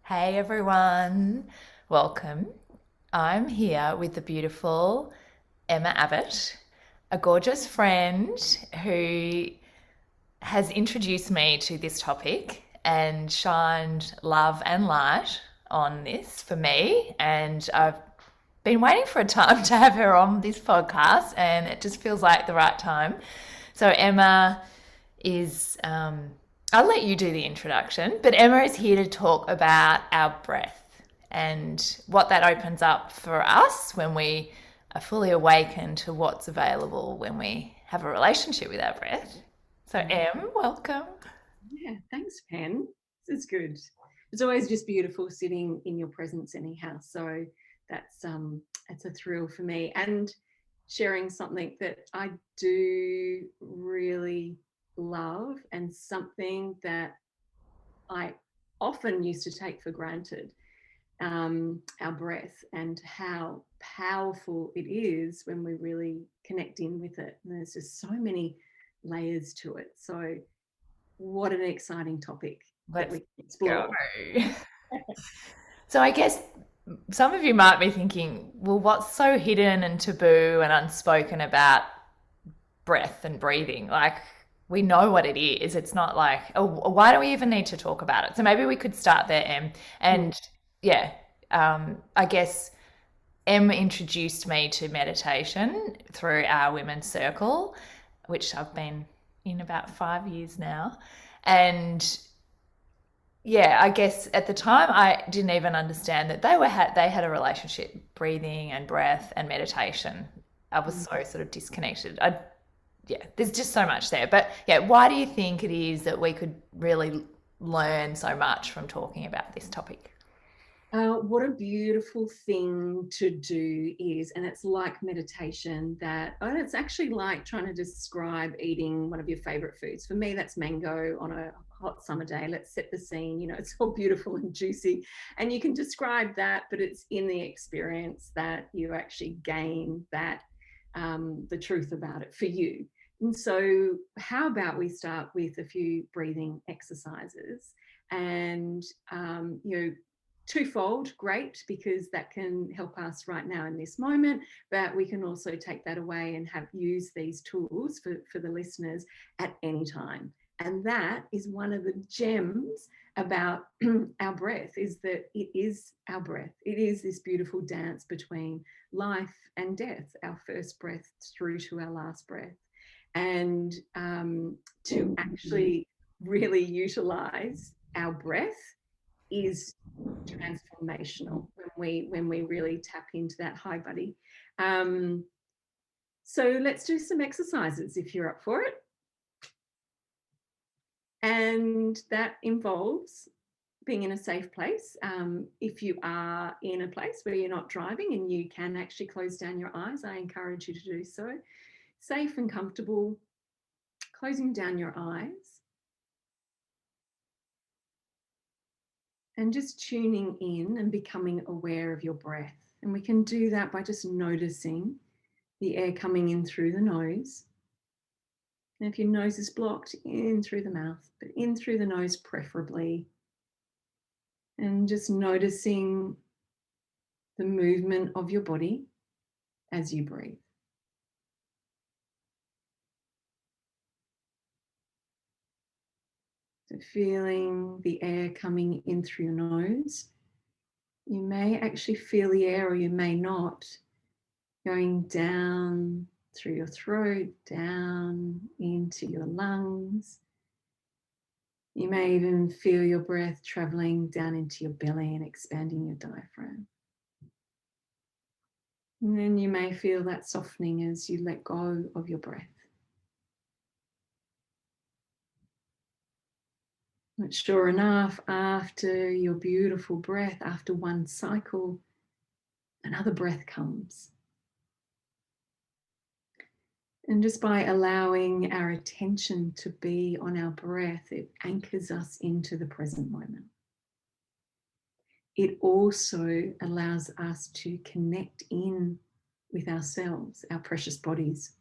Hey everyone, welcome. I'm here with the beautiful Emma Abbott, a gorgeous friend who has introduced me to this topic and shined love and light on this for me. And I've been waiting for a time to have her on this podcast, and it just feels like the right time. So, Emma is, I'll let you do the introduction, but Emma is here to talk about our breath and what that opens up for us when we are fully awakened to what's available when we have a relationship with our breath. So, Em, welcome. Yeah, thanks, Pen. This is good. It's always just beautiful sitting in your presence, anyhow. So that's a thrill for me, and sharing something that I do really love, and something that I often used to take for granted. Our breath and how powerful it is when we really connect in with it. And there's just so many layers to it. So what an exciting topic that Let's we can go. explore. So, I guess some of you might be thinking, well, what's so hidden and taboo and unspoken about breath and breathing? Like, we know what it is. It's not like, oh, why do we even need to talk about it? So maybe we could start there, Em. Mm. And yeah, I guess Em introduced me to meditation through our women's circle, which I've been in about 5 years now. And yeah, I guess at the time I didn't even understand that they had a relationship, breathing and breath and meditation. I was Mm. so sort of disconnected. Yeah, there's just so much there. But yeah, why do you think it is that we could really learn so much from talking about this topic? What a beautiful thing to do is, and it's like meditation and it's actually like trying to describe eating one of your favorite foods. For me, that's mango on a hot summer day. Let's set the scene. It's all beautiful and juicy. And you can describe that, but it's in the experience that you actually gain the truth about it for you. And so, how about we start with a few breathing exercises? And twofold, great, because that can help us right now in this moment, but we can also take that away and have use these tools for the listeners at any time. And that is one of the gems about our breath, is that it is our breath. It is this beautiful dance between life and death, our first breath through to our last breath. And to actually really utilize our breath is transformational when we really tap into that high body. Um, so let's do some exercises if you're up for it. And that involves being in a safe place. If you are in a place where you're not driving and you can actually close down your eyes, I encourage you to do so. Safe and comfortable, closing down your eyes and just tuning in and becoming aware of your breath. And we can do that by just noticing the air coming in through the nose. And if your nose is blocked, in through the mouth, but in through the nose preferably. And just noticing the movement of your body as you breathe. So feeling the air coming in through your nose. You may actually feel the air, or you may not, going down through your throat, down into your lungs. You may even feel your breath traveling down into your belly and expanding your diaphragm. And then you may feel that softening as you let go of your breath. But sure enough, after your beautiful breath, after one cycle, another breath comes. And just by allowing our attention to be on our breath, it anchors us into the present moment. It also allows us to connect in with ourselves, our precious bodies.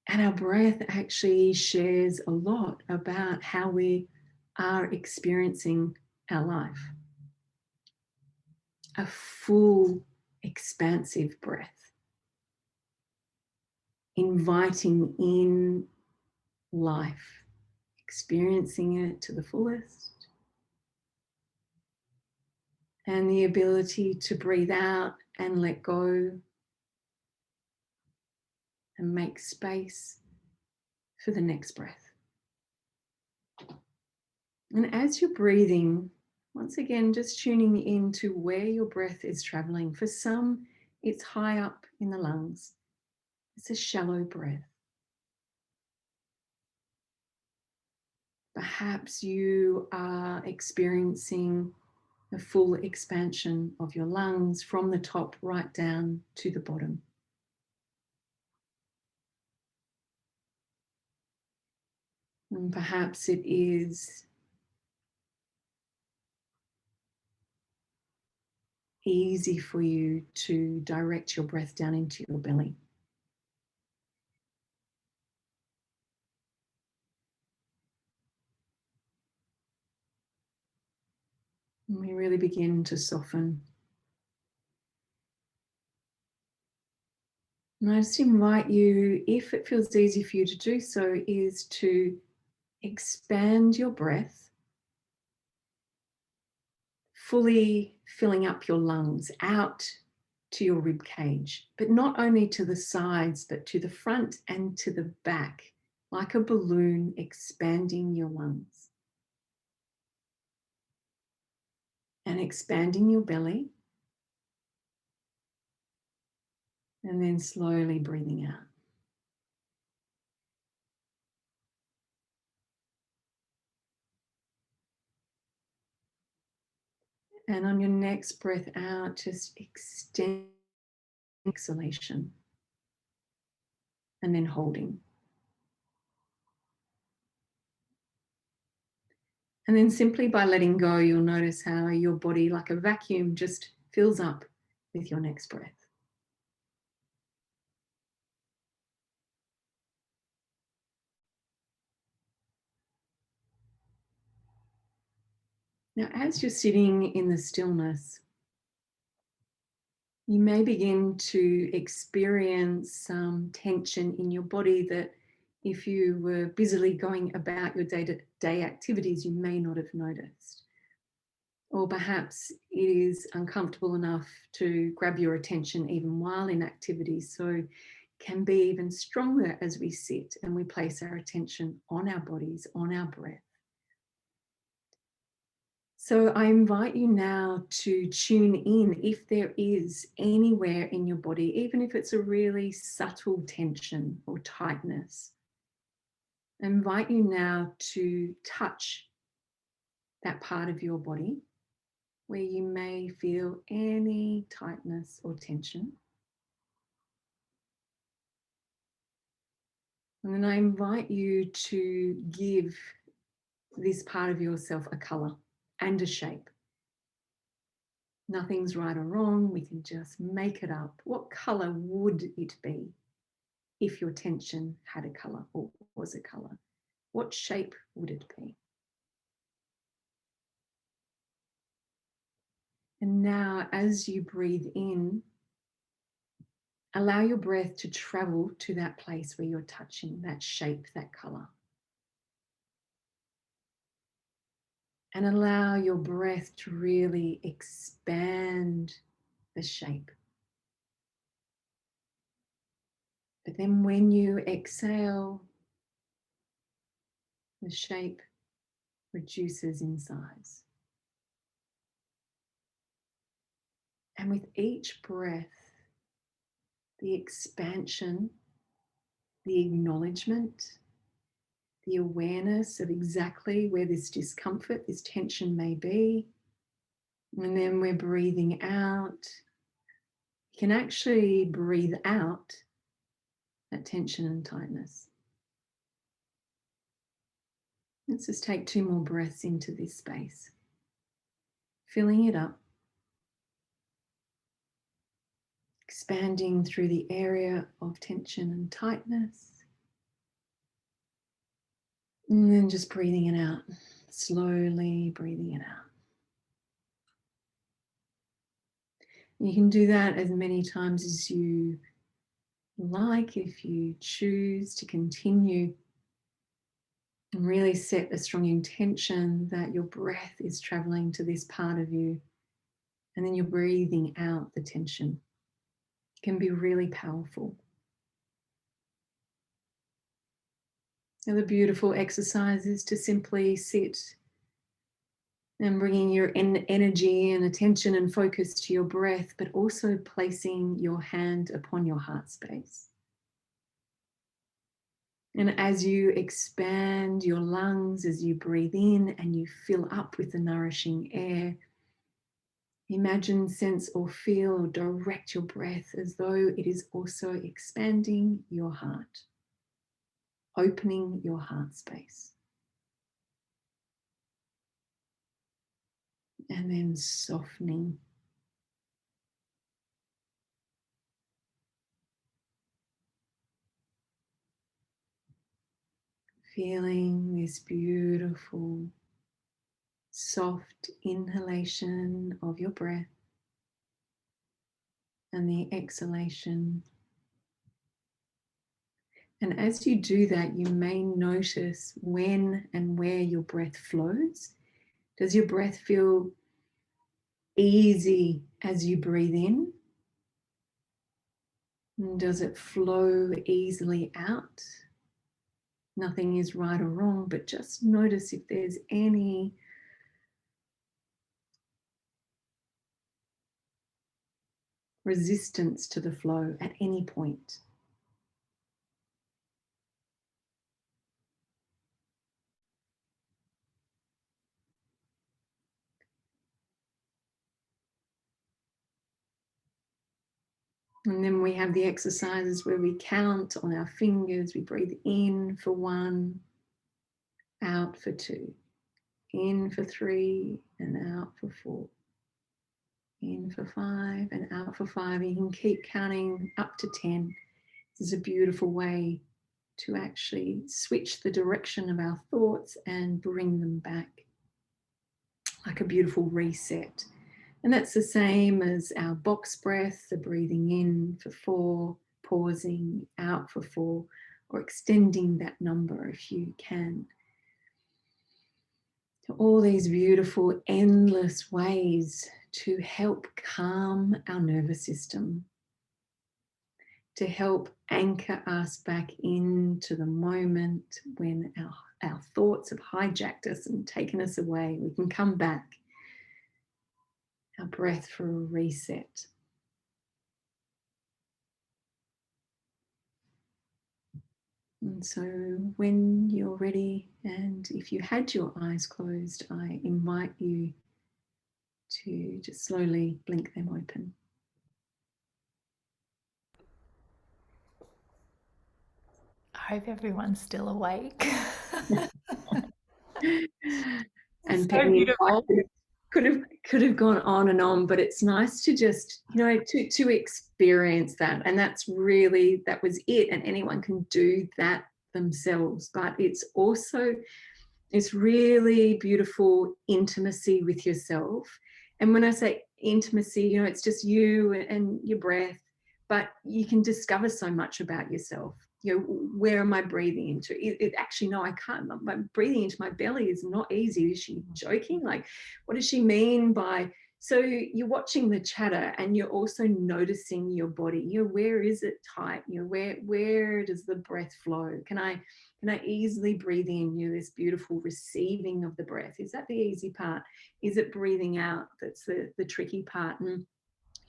And our breath actually shares a lot about how we are experiencing our life. A full, expansive breath, inviting in life, experiencing it to the fullest, and the ability to breathe out and let go and make space for the next breath. And as you're breathing, once again, just tuning into where your breath is traveling. For some, it's high up in the lungs. It's a shallow breath. Perhaps you are experiencing a full expansion of your lungs from the top right down to the bottom. And perhaps it is easy for you to direct your breath down into your belly. And we really begin to soften. And I just invite you, if it feels easy for you to do so, is to expand your breath, fully filling up your lungs out to your rib cage, but not only to the sides, but to the front and to the back, like a balloon expanding your lungs. And expanding your belly, and then slowly breathing out. And on your next breath out, just extend exhalation and then holding. And then simply by letting go, you'll notice how your body, like a vacuum, just fills up with your next breath. Now, as you're sitting in the stillness, you may begin to experience some tension in your body that if you were busily going about your day-to-day activities, you may not have noticed. Or perhaps it is uncomfortable enough to grab your attention even while in activity, so can be even stronger as we sit and we place our attention on our bodies, on our breath. So I invite you now to tune in if there is anywhere in your body, even if it's a really subtle tension or tightness. I invite you now to touch that part of your body where you may feel any tightness or tension. And then I invite you to give this part of yourself a colour and a shape. Nothing's right or wrong, we can just make it up. What colour would it be if your tension had a colour or was a colour? What shape would it be? And now as you breathe in, allow your breath to travel to that place where you're touching, that shape, that colour. And allow your breath to really expand the shape. But then when you exhale, the shape reduces in size. And with each breath, the expansion, the acknowledgement, the awareness of exactly where this discomfort, this tension may be. And then we're breathing out. You can actually breathe out that tension and tightness. Let's just take 2 more breaths into this space, filling it up, expanding through the area of tension and tightness, and then just breathing it out. Slowly breathing it out. You can do that as many times as you like if you choose to continue, and really set a strong intention that your breath is traveling to this part of you, and then you're breathing out the tension. It can be really powerful. Another beautiful exercise is to simply sit and bringing your energy and attention and focus to your breath, but also placing your hand upon your heart space. And as you expand your lungs, as you breathe in and you fill up with the nourishing air, imagine, sense, or feel, or direct your breath as though it is also expanding your heart, opening your heart space. And then softening. Feeling this beautiful, soft inhalation of your breath and the exhalation. And as you do that, you may notice when and where your breath flows. Does your breath feel easy as you breathe in? And does it flow easily out? Nothing is right or wrong, but just notice if there's any resistance to the flow at any point. And then we have the exercises where we count on our fingers. We breathe in for 1, out for 2, in for 3, and out for 4. In for 5 and out for 5. You can keep counting up to 10. This is a beautiful way to actually switch the direction of our thoughts and bring them back, like a beautiful reset. And that's the same as our box breath, the breathing in for 4, pausing, out for 4, or extending that number if you can. All these beautiful, endless ways to help calm our nervous system, to help anchor us back into the moment when our thoughts have hijacked us and taken us away. We can come back. Our breath for a reset. And so when you're ready, and if you had your eyes closed, I invite you to just slowly blink them open. I hope everyone's still awake. And So Penny, beautiful. could have gone on, but it's nice to just, to experience that. And that was it. And anyone can do that themselves. But it's really beautiful intimacy with yourself. And when I say intimacy, it's just you and your breath, but you can discover so much about yourself. Where am I breathing into? Actually, no, I can't. I'm breathing into my belly is not easy. Is she joking? Like, what does she mean by? So you're watching the chatter and you're also noticing your body. Where is it tight? Where does the breath flow? Can I easily breathe in? This beautiful receiving of the breath. Is that the easy part? Is it breathing out that's the tricky part? And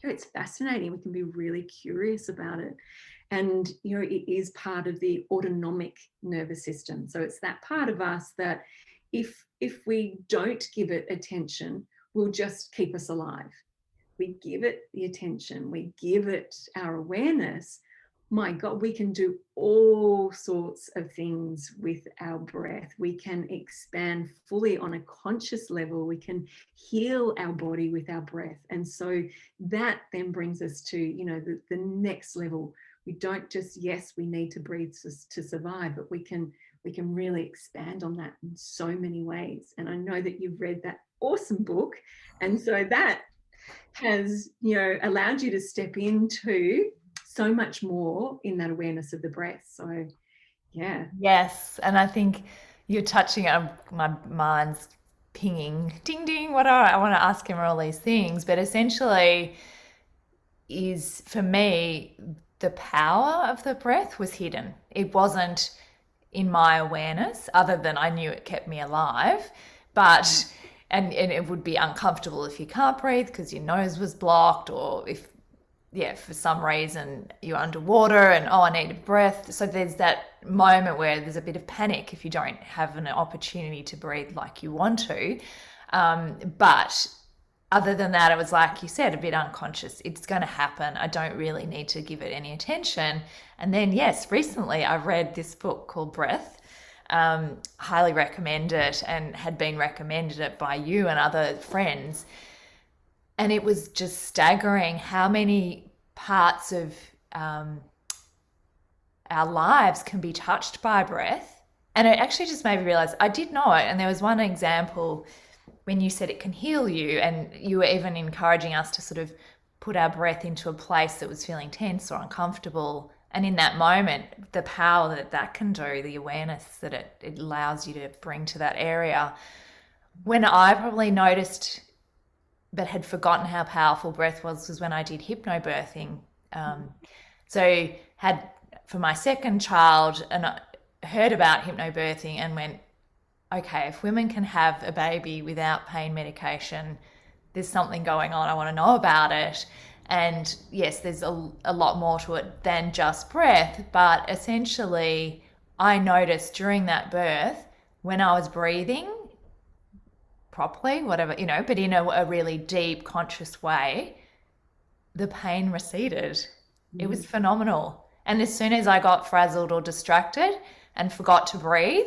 it's fascinating. We can be really curious about it. And it is part of the autonomic nervous system. So it's that part of us that if we don't give it attention, will just keep us alive. We give it the attention, we give it our awareness. My God, we can do all sorts of things with our breath. We can expand fully on a conscious level. We can heal our body with our breath. And so that then brings us to, the next level. We don't just, yes, we need to breathe to survive, but we can we can really expand on that in so many ways. And I know that you've read that awesome book, and so that has, you know, allowed you to step into so much more in that awareness of the breath. So yeah. Yes, and I think you're touching on my mind's pinging, ding ding. What I want to ask him all these things, but essentially, is for me the power of the breath was hidden. It wasn't in my awareness, other than I knew it kept me alive, but and it would be uncomfortable if you can't breathe because your nose was blocked, or if for some reason you're underwater and I need a breath. So there's that moment where there's a bit of panic if you don't have an opportunity to breathe like you want to. But other than that, it was like you said, a bit unconscious. It's going to happen. I don't really need to give it any attention. And then, yes, recently I read this book called Breath. Highly recommend it, and had been recommended it by you and other friends. And it was just staggering how many parts of our lives can be touched by breath. And it actually just made me realize I did know it. And there was one example when you said it can heal you, and you were even encouraging us to sort of put our breath into a place that was feeling tense or uncomfortable. And in that moment, the power that that can do, the awareness that it allows you to bring to that area. When I probably noticed but had forgotten how powerful breath was when I did hypnobirthing. So had for my second child, and I heard about hypnobirthing and went, okay, if women can have a baby without pain medication, there's something going on. I want to know about it. And yes, there's a lot more to it than just breath, but essentially I noticed during that birth when I was breathing properly, whatever, you know, but in a really deep, conscious way, the pain receded. It was phenomenal. And as soon as I got frazzled or distracted and forgot to breathe,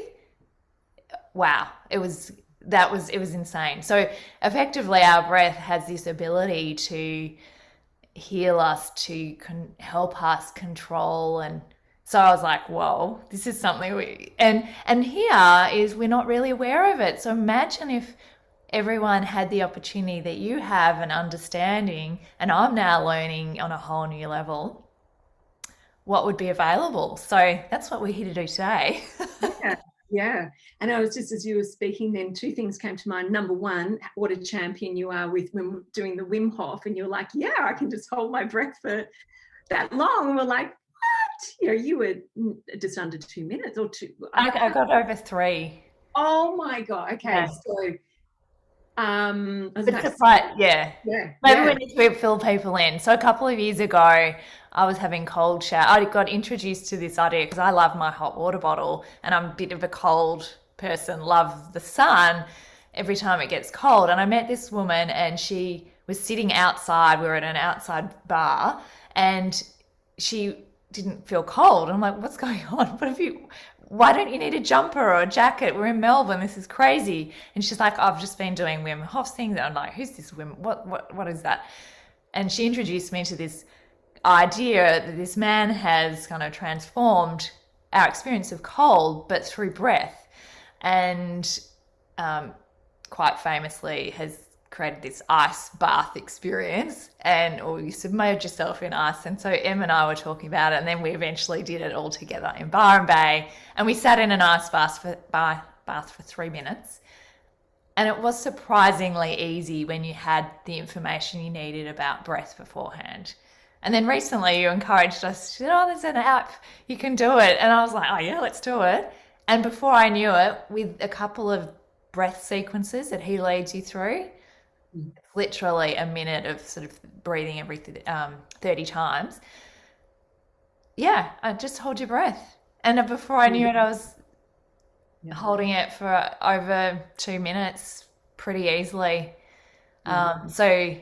wow, it was insane. So effectively, our breath has this ability to heal us, to help us control. And so I was like, whoa, this is something and here is we're not really aware of it. So imagine if everyone had the opportunity that you have, an understanding, and I'm now learning on a whole new level, what would be available. So that's what we're here to do today. Yeah. And I was just, as you were speaking, then two things came to mind. Number one, what a champion you are with when doing the Wim Hof, and you're like, yeah, I can just hold my breath for that long. And we're like, what? You know, you were just under 2 minutes or two. I got over 3. Oh my God. Okay. Yeah. So But right, yeah. Yeah. Maybe we need to fill people in. So a couple of years ago, I was having cold shower. I got introduced to this idea because I love my hot water bottle, and I'm a bit of a cold person, love the sun every time it gets cold. And I met this woman, and she was sitting outside. We were at an outside bar, and she didn't feel cold. I'm like, what's going on? Why don't you need a jumper or a jacket? We're in Melbourne. This is crazy. And she's like, I've just been doing Wim Hof things. And I'm like, who's this Wim? What is that? And she introduced me to this idea that this man has kind of transformed our experience of cold, but through breath. And quite famously has created this ice bath experience, or you submerge yourself in ice. And so Em and I were talking about it, and then we eventually did it all together in Byron Bay, and we sat in an ice bath for 3 minutes. And it was surprisingly easy when you had the information you needed about breath beforehand. And then recently you encouraged us, there's an app, you can do it. And I was like, oh yeah, let's do it. And before I knew it, with a couple of breath sequences that he leads you through, literally a minute of sort of breathing every 30 times. Yeah, I just hold your breath. And before I knew it, I was holding it for over 2 minutes pretty easily. So,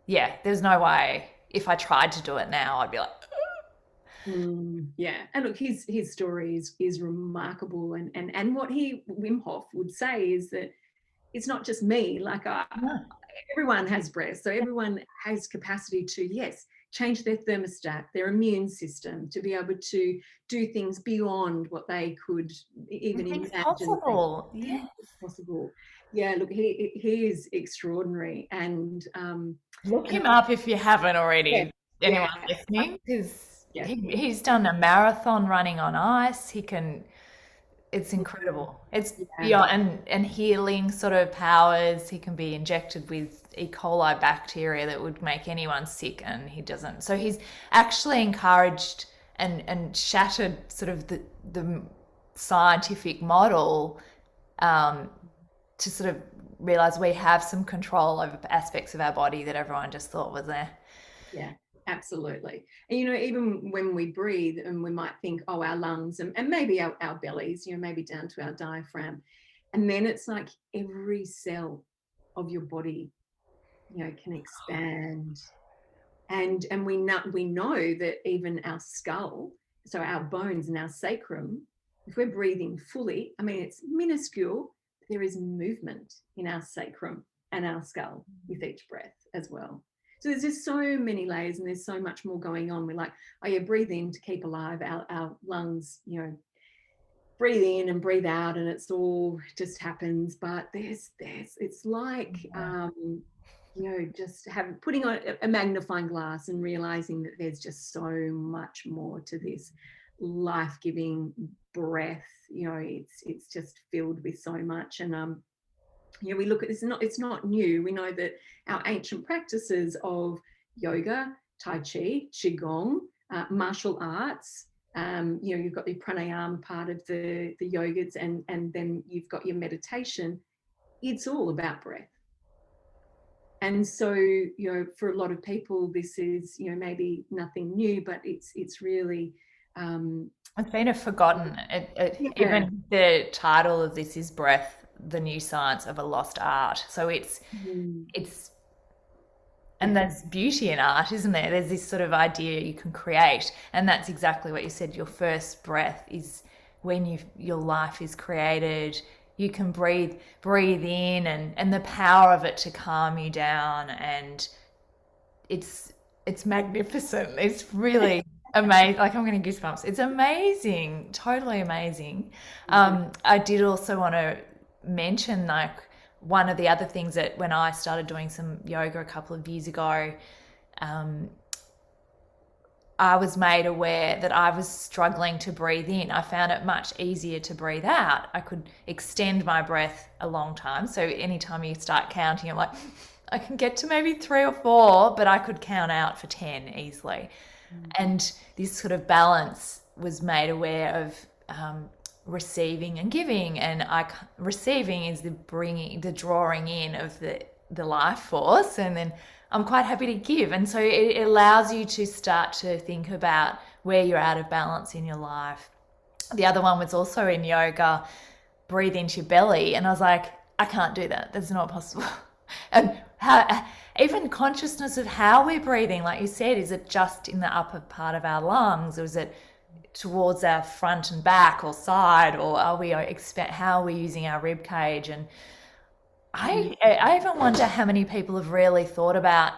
yeah, there's no way if I tried to do it now, I'd be like, yeah. And look, his story is remarkable. And what Wim Hof would say is that it's not just me, like everyone has breath. So everyone has capacity to, yes, change their thermostat, their immune system, to be able to do things beyond what they could even Things imagine possible. Yeah. possible. Yeah, look, he is extraordinary, and Look and him up if you haven't yeah, already, yeah, anyone listening, because yeah, he's done a marathon running on ice. It's incredible. It's yeah, beyond, and healing sort of powers. He can be injected with E. coli bacteria that would make anyone sick, and he doesn't. So he's actually encouraged and shattered sort of the scientific model, um, to sort of realize we have some control over aspects of our body that everyone just thought was there. yeah, absolutely. And even when we breathe, and we might think, oh, our lungs, and maybe our bellies, maybe down to our diaphragm, and then it's like every cell of your body, can expand. And we know that even our skull, so our bones and our sacrum, if we're breathing fully, I mean, it's minuscule, but there is movement in our sacrum and our skull with each breath as well. So there's just so many layers, and there's so much more going on. We're like, oh yeah, breathe in to keep alive. Our lungs, breathe in and breathe out, and it's all just happens. But it's like just putting on a magnifying glass and realizing that there's just so much more to this life-giving breath. It's just filled with so much. And we look at this, it's not new. We know that our ancient practices of yoga, tai chi, qigong, martial arts, you've got the pranayama part of the yogas, and then you've got your meditation. It's all about breath. And so, for a lot of people, this is, maybe nothing new, but it's really, It's been a forgotten. yeah. Even the title of this is "Breath: The New Science of a Lost Art." So it's and there's beauty in art, isn't there? There's this sort of idea you can create, and that's exactly what you said. Your first breath is when your life is created. You can breathe in, and the power of it to calm you down, and it's magnificent. It's really amazing. Like, I'm getting goosebumps. It's amazing, totally amazing. I did also want to mention, like, one of the other things that when I started doing some yoga a couple of years ago, um, I was made aware that I was struggling to breathe in. I found it much easier to breathe out. I could extend my breath a long time. So anytime you start counting, I'm like, I can get to maybe 3 or 4, but I could count out for 10 easily. And this sort of balance was made aware of, receiving and giving. And receiving is the drawing in of the life force, and then I'm quite happy to give. And so it allows you to start to think about where you're out of balance in your life. The other one was also in yoga, breathe into your belly. And I was like, I can't do that. That's not possible. And even consciousness of how we're breathing, like you said, is it just in the upper part of our lungs, or is it towards our front and back or side, or how are we using our rib cage? And I even wonder how many people have really thought about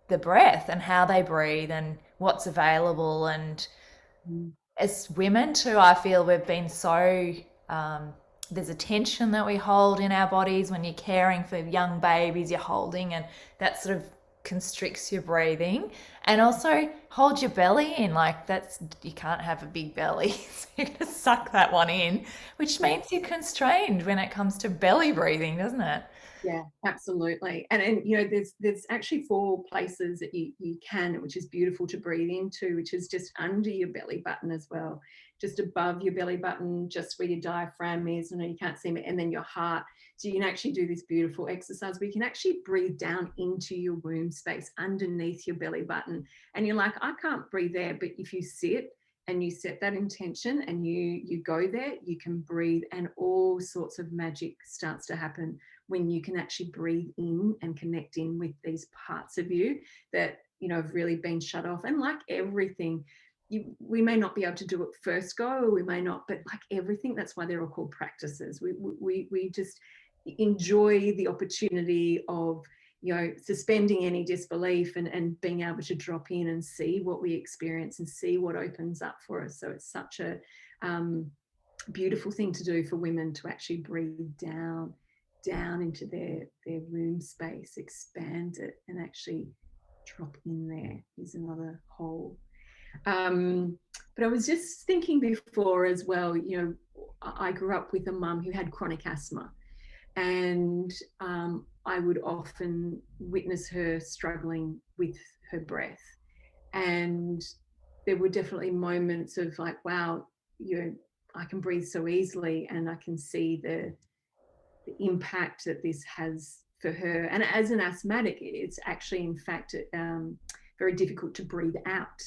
the breath and how they breathe and what's available. And as women too, I feel we've been so, there's a tension that we hold in our bodies when you're caring for young babies, you're holding, and that sort of constricts your breathing. And also hold your belly in, like, you can't have a big belly, so you're going to suck that one in, which means you're constrained when it comes to belly breathing, doesn't it? Yeah, absolutely. And there's actually 4 places that you can, which is beautiful to breathe into, which is just under your belly button as well, just above your belly button, just where your diaphragm is. You can't see it, and then your heart. So you can actually do this beautiful exercise where you can actually breathe down into your womb space underneath your belly button. And you're like, I can't breathe there, but if you sit and you set that intention and you go there, you can breathe, and all sorts of magic starts to happen when you can actually breathe in and connect in with these parts of you that have really been shut off. And like everything, we may not be able to do it first go, or we may not, but like everything, that's why they're all called practices. We just enjoy the opportunity of suspending any disbelief and being able to drop in and see what we experience and see what opens up for us. So it's such a beautiful thing to do for women, to actually breathe down into their room space, expand it, and actually drop in there is another whole. But I was just thinking before as well, I grew up with a mum who had chronic asthma, and I would often witness her struggling with her breath. And there were definitely moments of like, wow, I can breathe so easily, and I can see the impact that this has for her. And as an asthmatic, it's actually, in fact, very difficult to breathe out.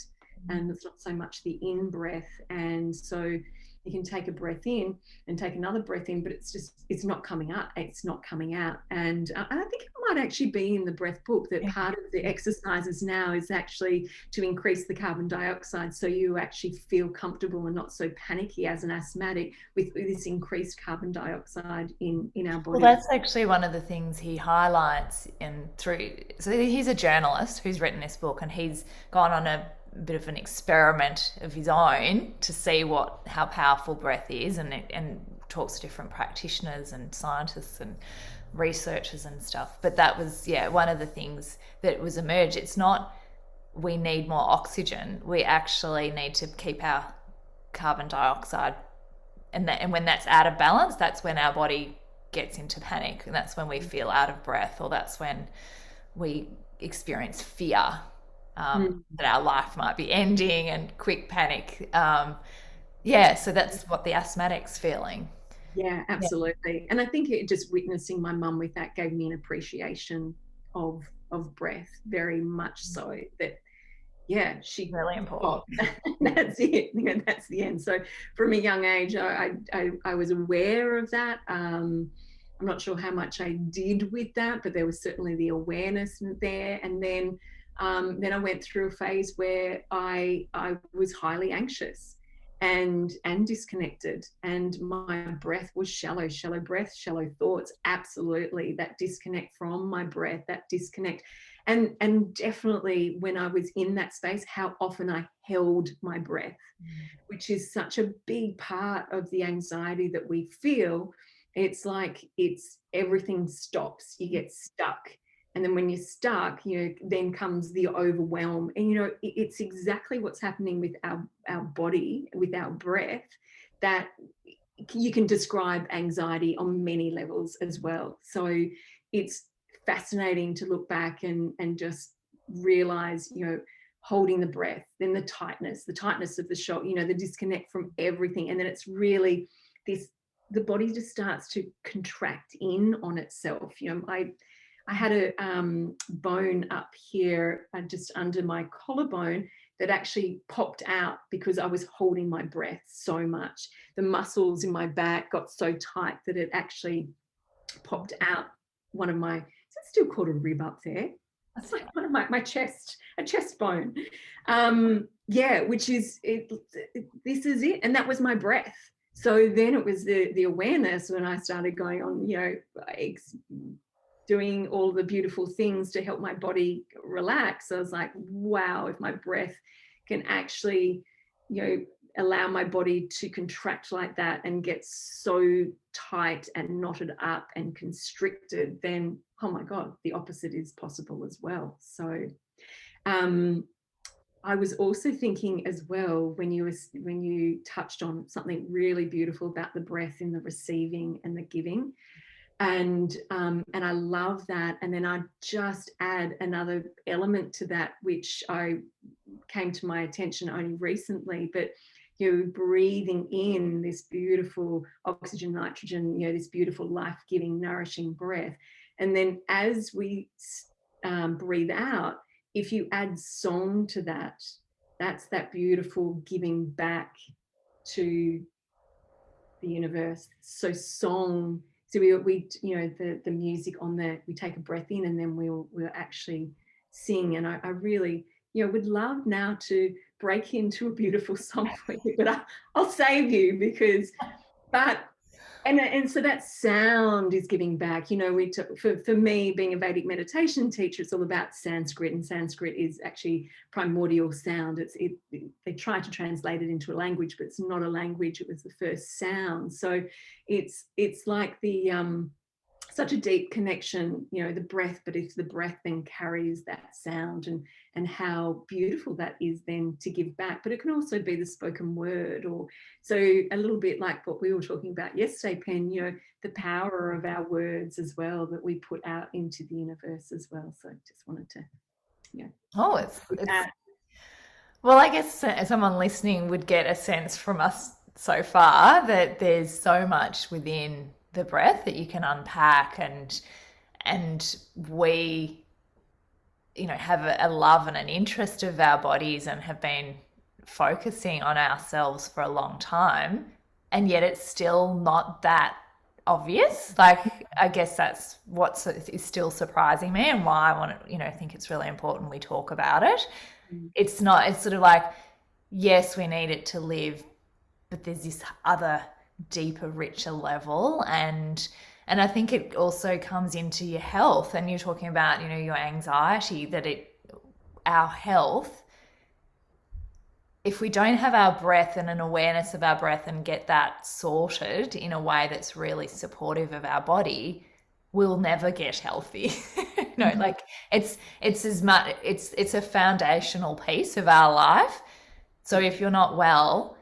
And it's not so much the in breath. And so you can take a breath in and take another breath in, but it's not coming up, it's not coming out. And I think it might actually be in the breath book that part of the exercises now is actually to increase the carbon dioxide, so you actually feel comfortable and not so panicky as an asthmatic with this increased carbon dioxide in our body. Well, that's actually one of the things he highlights so he's a journalist who's written this book, and he's gone on a bit of an experiment of his own to see how powerful breath is, and talks to different practitioners and scientists and researchers and stuff. But that was one of the things that was emerged. It's not we need more oxygen, we actually need to keep our carbon dioxide, and when that's out of balance, that's when our body gets into panic, and that's when we feel out of breath, or that's when we experience fear, that our life might be ending, and quick panic. So that's what the asthmatic's feeling. Yeah, absolutely. And I think just witnessing my mum with that gave me an appreciation of breath, very much so. That she really important. That's it. That's the end. So from a young age, I was aware of that. I'm not sure how much I did with that, but there was certainly the awareness there. And then I went through a phase where I was highly anxious and disconnected, and my breath was shallow breath, shallow thoughts. Absolutely, that disconnect from my breath, that disconnect. And definitely when I was in that space, how often I held my breath, which is such a big part of the anxiety that we feel. It's like everything stops, you get stuck. And then when you're stuck, then comes the overwhelm. And, it's exactly what's happening with our body, with our breath, that you can describe anxiety on many levels as well. So it's fascinating to look back and just realize, holding the breath, then the tightness of the shoulder, the disconnect from everything. And then it's really the body just starts to contract in on itself. I had a bone up here just under my collarbone that actually popped out because I was holding my breath so much. The muscles in my back got so tight that it actually popped out one of my, is it still called a rib up there? That's like one of my chest, a chest bone. Which is, this is it. And that was my breath. So then it was the awareness when I started going on, doing all the beautiful things to help my body relax. I was like, wow, if my breath can actually, allow my body to contract like that and get so tight and knotted up and constricted, then, oh my God, the opposite is possible as well. So I was also thinking as well, when you touched on something really beautiful about the breath in the receiving and the giving. And I love that. And then I just add another element to that, which came to my attention only recently, but breathing in this beautiful oxygen, nitrogen, this beautiful life-giving, nourishing breath. And then as we breathe out, if you add song to that, that's that beautiful giving back to the universe. So song. So we the music on that, we take a breath in and then we'll actually sing. And I really, would love now to break into a beautiful song for you, but I'll save you but And so that sound is giving back. You know, for me, being a Vedic meditation teacher, it's all about Sanskrit, and Sanskrit is actually primordial sound. They try to translate it into a language, but it's not a language. It was the first sound. So it's like the such a deep connection, you know, the breath, but if the breath then carries that sound, and how beautiful that is then to give back. But it can also be the spoken word, or so a little bit like what we were talking about yesterday, Pen, you know, the power of our words as well that we put out into the universe as well. So I just wanted to, you know, Oh, well, I guess someone listening would get a sense from us so far that there's so much within the breath that you can unpack, and we, you know, have a love and an interest of our bodies and have been focusing on ourselves for a long time, and yet it's still not that obvious. Like, I guess that's what is still surprising me, and why I want to, you know, think it's really important we talk about it. It's not, it's sort of like, yes, we need it to live, but there's this other deeper, richer level. And I think it also comes into your health, and you're talking about, you know, your anxiety, that our health, if we don't have our breath and an awareness of our breath and get that sorted in a way that's really supportive of our body, we'll never get healthy. You know, like it's as much, it's a foundational piece of our life. So if you're not well,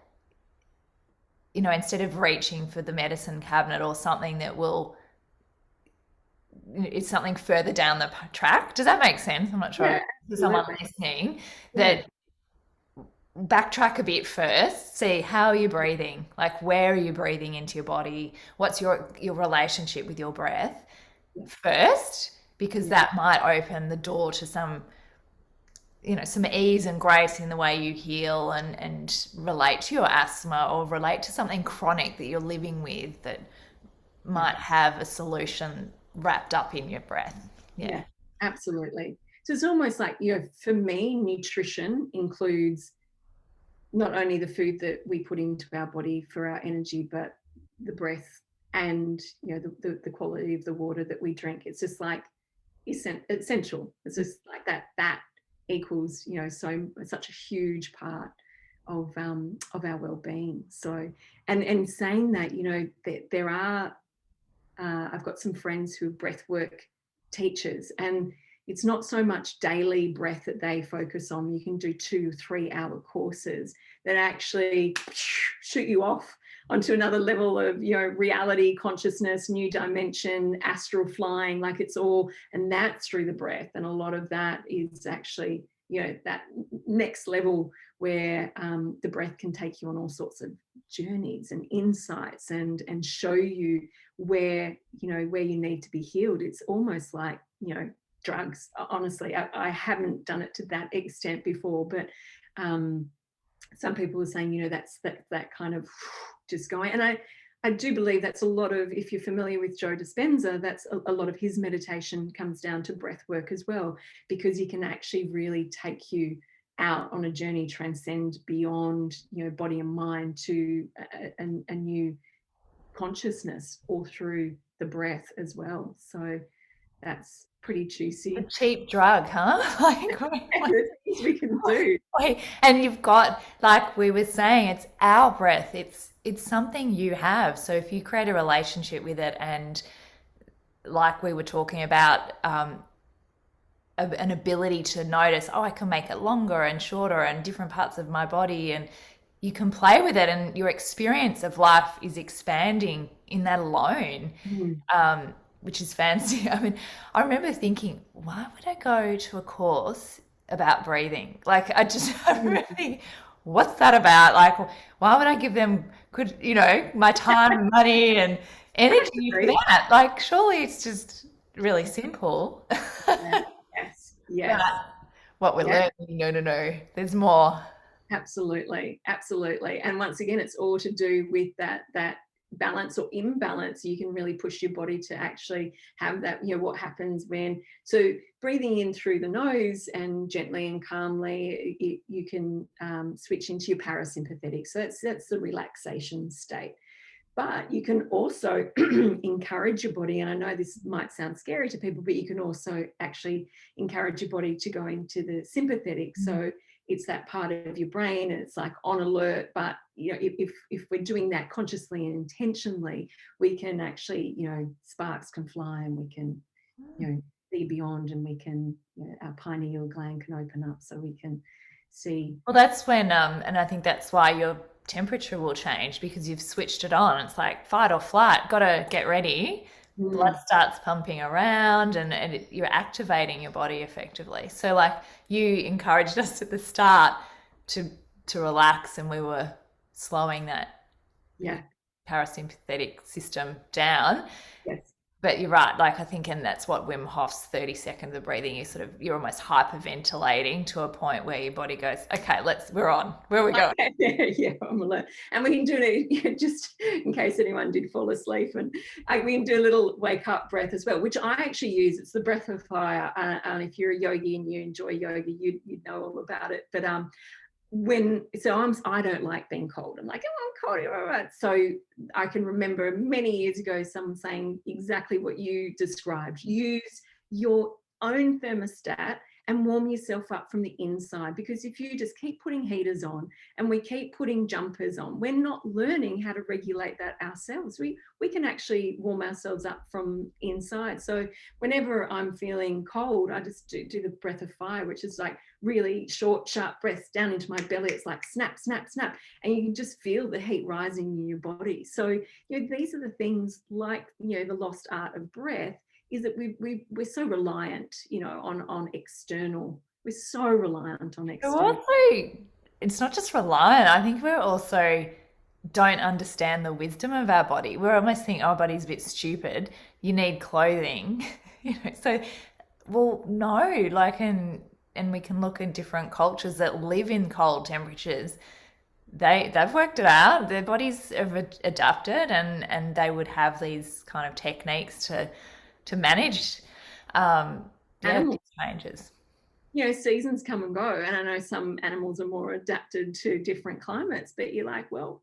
you know, instead of reaching for the medicine cabinet or something that will, it's something further down the track. Does that make sense? I'm not sure. Yeah, For someone absolutely. listening, Yeah. that backtrack a bit first, see how are you breathing, like where are you breathing into your body, what's your relationship with your breath first, because Yeah. that might open the door to some, you know, some ease and grace in the way you heal and relate to your asthma, or relate to something chronic that you're living with that Yeah. might have a solution wrapped up in your breath. Yeah. Yeah, absolutely. So it's almost like, you know, for me, nutrition includes not only the food that we put into our body for our energy, but the breath, and, you know, the quality of the water that we drink. It's just like essential. It's just like that equals, you know, such a huge part of our well-being. So, and saying that, you know, there are I've got some friends who are breathwork teachers, and it's not so much daily breath that they focus on. You can do 2-3 hour courses that actually shoot you off onto another level of, you know, reality, consciousness, new dimension, astral flying. Like, it's all, and that's through the breath. And a lot of that is actually, you know, that next level where the breath can take you on all sorts of journeys and insights, and show you where, you know, where you need to be healed. It's almost like, you know, drugs. Honestly, I haven't done it to that extent before, but some people were saying, you know, that kind of just going. And I do believe that's a lot of, if you're familiar with Joe Dispenza, that's a lot of his meditation comes down to breath work as well, because he can actually really take you out on a journey, transcend beyond, you know, body and mind to a new consciousness, all through the breath as well. So that's pretty A juicy. cheap drug, huh? Like, The things we can do. and you've got, like we were saying, it's our breath. It's something you have. So if you create a relationship with it, and like we were talking about, an ability to notice, oh, I can make it longer and shorter and different parts of my body, and you can play with it, and your experience of life is expanding in that alone. Mm. Which is fancy. I mean, I remember thinking, why would I go to a course about breathing? Like, I remember thinking, what's that about? Like, why would I give them good, you know, my time and money and energy for that? Like, surely it's just really simple. Yeah. Yes. But Yes. what we're Yeah. learning, no, no, no, there's more. Absolutely. Absolutely. And once again, it's all to do with that balance or imbalance. You can really push your body to actually have that, you know, what happens when, so breathing in through the nose and gently and calmly, you can switch into your parasympathetic. So that's the relaxation state. But you can also encourage your body, and I know this might sound scary to people, but you can also actually encourage your body to go into the sympathetic. So it's that part of your brain, and it's like on alert. But if we're doing that consciously and intentionally, we can actually, sparks can fly, and we can, see beyond, and we can, our pineal gland can open up, so we can see. Well, that's when, and I think that's why your temperature will change because you've switched it on. It's like fight or flight, got to get ready. Blood starts pumping around, and you're activating your body effectively. So, like, you encouraged us at the start to relax, and we were slowing that parasympathetic system down. Yes. But you're right, like I think, and that's what Wim Hof's 30 seconds of breathing is, you're almost hyperventilating to a point where your body goes, okay, we're on, where are we going? Yeah, I'm alert. And we can do it, just in case anyone did fall asleep, and we can do a little wake up breath as well, which I actually use. It's the breath of fire. And if you're a yogi and you enjoy yoga, you'd know all about it. But I don't like being cold. I'm like, oh, I'm cold. All right. So I can remember many years ago someone saying exactly what you described. Use your own thermostat and warm yourself up from the inside, because if you just keep putting heaters on and we keep putting jumpers on, we're not learning how to regulate that ourselves. We can actually warm ourselves up from inside. So whenever I'm feeling cold, I just do the breath of fire, which is like really short, sharp breaths down into my belly. It's like snap, snap, snap, and you can just feel the heat rising in your body. So these are the things, like the lost art of breath, is that we're so reliant, on external. We're so reliant on external. Also, it's not just reliant. I think we're also don't understand the wisdom of our body. We almost think our body's a bit stupid. You need clothing, So, well, no, like, and we can look at different cultures that live in cold temperatures. They've worked it out. Their bodies have adapted, and they would have these kind of techniques to manage Animals. changes. Seasons come and go, and I know some animals are more adapted to different climates, but you're like, well,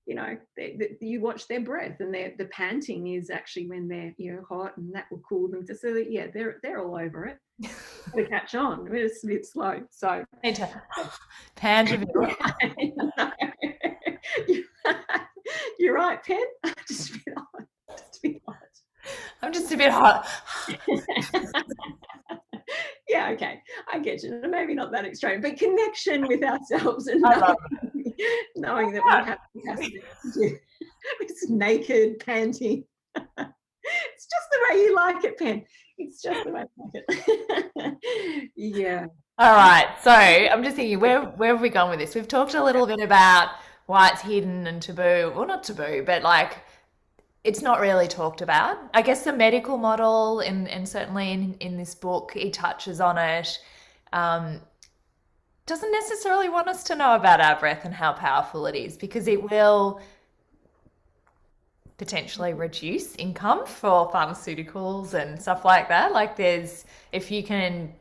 you watch their breath, and the panting is actually when they're hot, and that will cool them. So they're all over it. To catch on, we're just a bit slow. So Need to pant a bit. You're right, Pen. Just a bit hot. I'm just a bit hot. Yeah, okay, I get you. Maybe not that extreme, but connection with ourselves, and knowing that we have capacity to do it's naked, panting. It's just the way you like it, Pen. It's just the way you like it. Yeah. All right. So I'm just thinking, where have we gone with this? We've talked a little bit about why it's hidden and taboo. Well, not taboo, but like it's not really talked about. I guess the medical model, and certainly in this book, he touches on it, doesn't necessarily want us to know about our breath and how powerful it is, because it will potentially reduce income for pharmaceuticals and stuff like that. Like if you can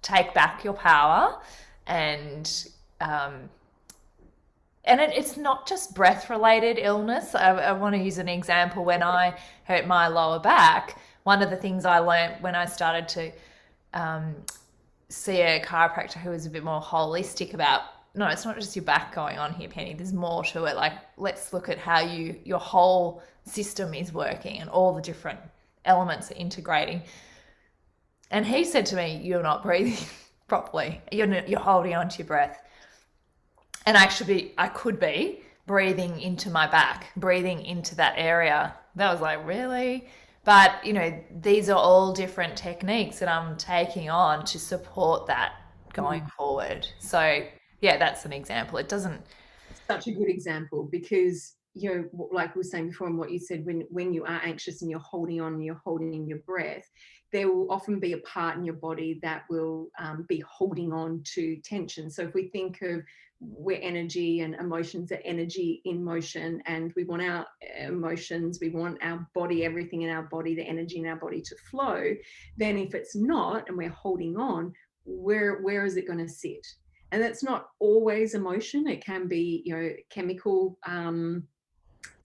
take back your power, and it's not just breath related illness. I want to use an example. When I hurt my lower back, one of the things I learned when I started to see a chiropractor who was a bit more holistic about, no, it's not just your back going on here, Penny. There's more to it. Like, let's look at how your whole system is working and all the different elements are integrating. And he said to me, "You're not breathing properly. You're holding on to your breath." And I could be breathing into my back, breathing into that area. That was like, really? But, these are all different techniques that I'm taking on to support that going forward. So, yeah, that's an example. It doesn't. Such a good example, because, like we were saying before, and what you said, when you are anxious and you're holding on and you're holding in your breath, there will often be a part in your body that will be holding on to tension. So if we think of where energy and emotions are energy in motion, and we want our emotions, we want our body, everything in our body, the energy in our body to flow, then if it's not, and we're holding on, where is it going to sit? And that's not always emotion. It can be, chemical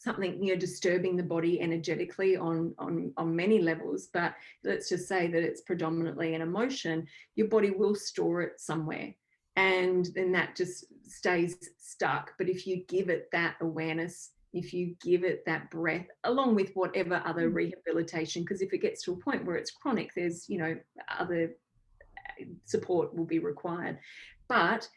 something, you know, disturbing the body energetically on many levels, but let's just say that it's predominantly an emotion, your body will store it somewhere, and then that just stays stuck. But if you give it that awareness, if you give it that breath, along with whatever other rehabilitation, because if it gets to a point where it's chronic, there's, you know, other support will be required. But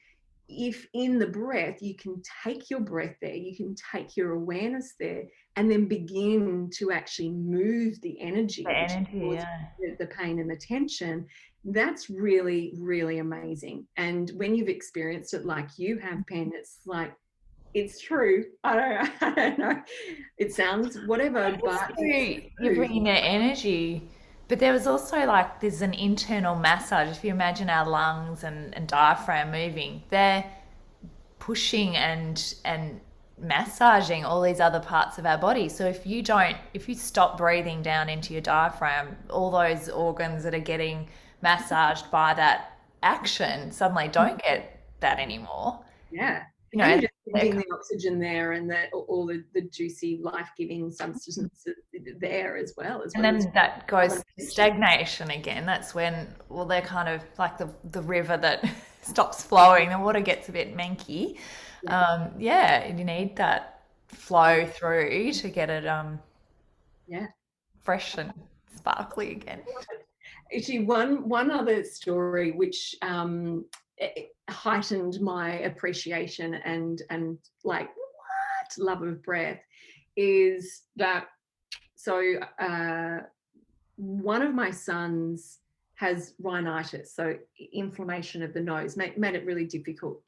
if in the breath, you can take your breath there, you can take your awareness there, and then begin to actually move the energy, the pain and the tension, that's really, really amazing. And when you've experienced it like you have, Pen, it's like, it's true. I don't know. It sounds whatever, but you're bringing their energy. But there was also like there's an internal massage. If you imagine our lungs and diaphragm moving, they're pushing and massaging all these other parts of our body. So if you stop breathing down into your diaphragm, all those organs that are getting massaged by that action suddenly don't get that anymore. Yeah. You know, and you're just getting the oxygen there, and all the juicy life-giving substances there as well. And then that goes to stagnation again. That's when, well, they're kind of like the river that stops flowing. The water gets a bit manky. You need that flow through to get it fresh and sparkly again. Actually, one other story which heightened my appreciation and like, what, love of breath, is that, so one of my sons has rhinitis, so inflammation of the nose, made it really difficult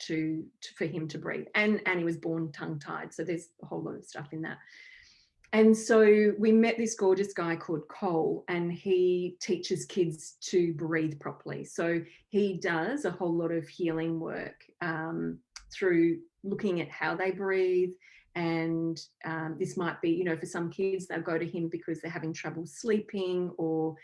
for him to breathe, and he was born tongue-tied, so there's a whole lot of stuff in that. And so we met this gorgeous guy called Cole, and he teaches kids to breathe properly. So he does a whole lot of healing work through looking at how they breathe. And this might be, you know, for some kids, they'll go to him because they're having trouble sleeping or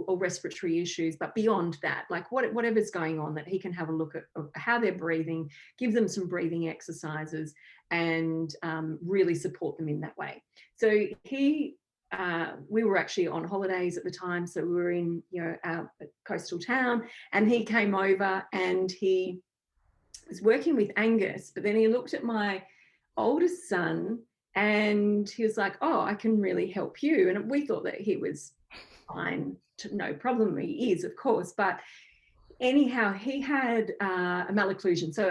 respiratory issues. But beyond that, like whatever's going on, that he can have a look at how they're breathing, give them some breathing exercises, and really support them in that way. So we were actually on holidays at the time, so we were in, you know, our coastal town, and he came over and he was working with Angus, but then he looked at my oldest son and he was like, oh, I can really help you. And we thought that he was fine, no problem. He is, of course, but anyhow, he had a malocclusion, so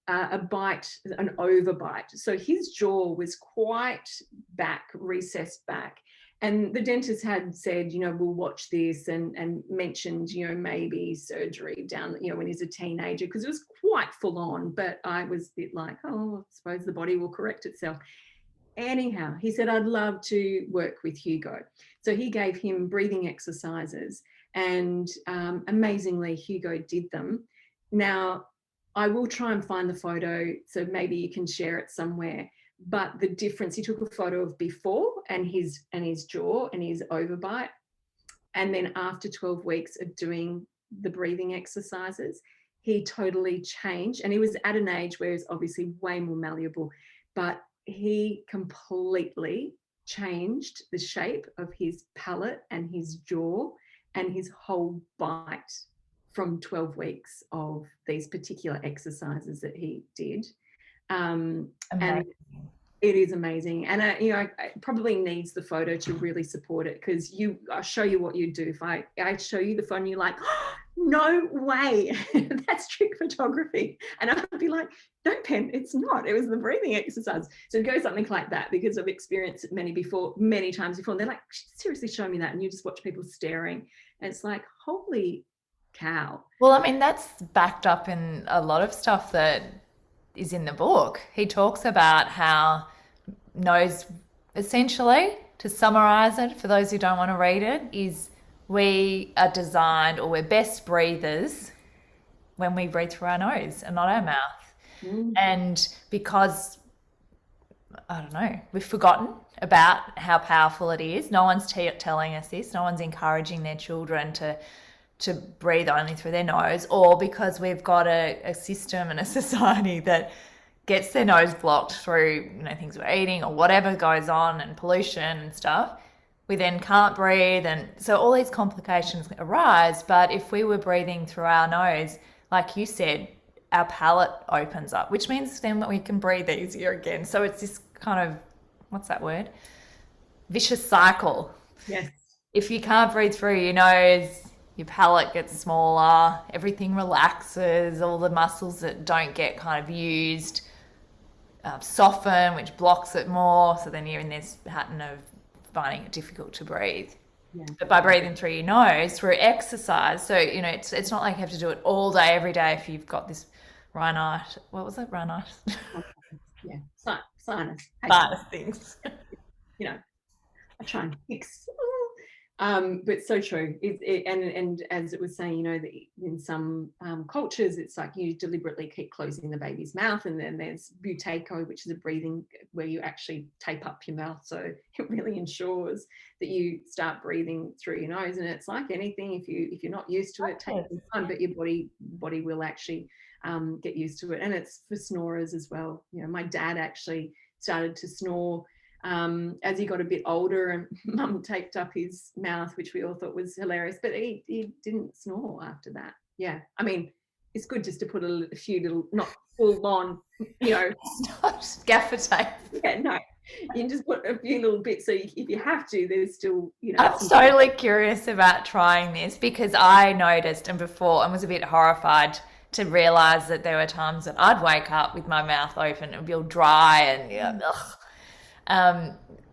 a bite, an overbite. So his jaw was quite back, recessed back. And the dentist had said, you know, we'll watch this, and mentioned, you know, maybe surgery down, you know, when he's a teenager, because it was quite full on. But I was a bit like, oh, I suppose the body will correct itself. Anyhow, he said, I'd love to work with Hugo. So he gave him breathing exercises, and amazingly, Hugo did them. Now, I will try and find the photo, so maybe you can share it somewhere. But the difference, he took a photo of before and his jaw and his overbite. And then after 12 weeks of doing the breathing exercises, he totally changed. And he was at an age where he's obviously way more malleable, but he completely changed the shape of his palate and his jaw and his whole bite from 12 weeks of these particular exercises that he did. And it is amazing. And you know, it probably needs the photo to really support it, because I'll show you what you do. If I show you the phone, you're like, oh, no way, that's trick photography. And I'd be like, no, Pen, it's not. It was the breathing exercise. So go something like that, because I've experienced it many times before. And they're like, seriously, show me that. And you just watch people staring. And it's like, holy cow. Well, I mean, that's backed up in a lot of stuff that is in the book. He talks about how nose, essentially, to summarize it for those who don't want to read it, is we are designed, or we're best breathers when we breathe through our nose and not our mouth. And because, I don't know, we've forgotten about how powerful it is. No one's telling us this. No one's encouraging their children to breathe only through their nose, or because we've got a system and a society that gets their nose blocked through, things we're eating or whatever goes on and pollution and stuff. We then can't breathe. And so all these complications arise. But if we were breathing through our nose, like you said, our palate opens up, which means then we can breathe easier again. So it's this kind of, what's that word? Vicious cycle. Yes. If you can't breathe through your nose, your palate gets smaller, everything relaxes, all the muscles that don't get kind of used soften, which blocks it more. So then you're in this pattern of finding it difficult to breathe. Yeah. But by breathing through your nose, through exercise, so it's not like you have to do it all day, every day if you've got this rhinitis. What was it? Rhinitis? Yeah. Sinus. Sinus things. I try and fix. But so true. And as it was saying, that in some cultures, it's like you deliberately keep closing the baby's mouth, and then there's buteyko, which is a breathing where you actually tape up your mouth, so it really ensures that you start breathing through your nose. And it's like anything, if you're not used to it, it takes some time, but your body will actually get used to it. And it's for snorers as well. My dad actually started to snore as he got a bit older, and mum taped up his mouth, which we all thought was hilarious, but he didn't snore after that. Yeah, I mean, it's good just to put a few little, not full on, not gaffer tape. Yeah, no, you can just put a few little bits, so if you have to, there's still, I'm totally curious about trying this, because I noticed and was a bit horrified to realize that there were times that I'd wake up with my mouth open, it would be all dry and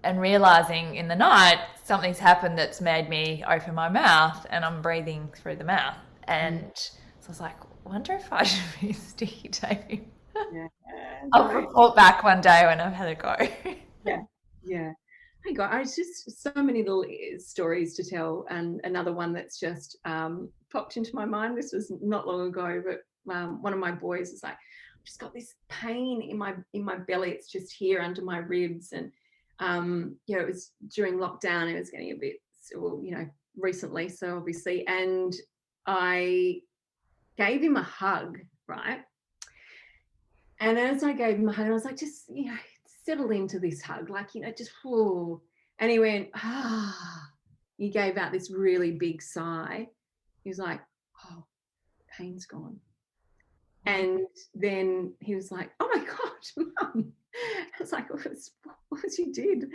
and realizing in the night something's happened that's made me open my mouth and I'm breathing through the mouth. And so I was like, I wonder if I should be sticky taping. Yeah, I'll report back one day when I've had a go. Yeah. Hey God, it's just so many little stories to tell. And another one that's just popped into my mind. This was not long ago, but one of my boys is like, just got this pain in my belly. It's just here under my ribs. And it was during lockdown. It was getting a bit, recently. So obviously, and I gave him a hug, right? And as I gave him a hug, I was like, just settle into this hug, like just whoa. And he went, he gave out this really big sigh. He was like, oh, pain's gone. And then he was like, oh my God, Mum. I was like, what you did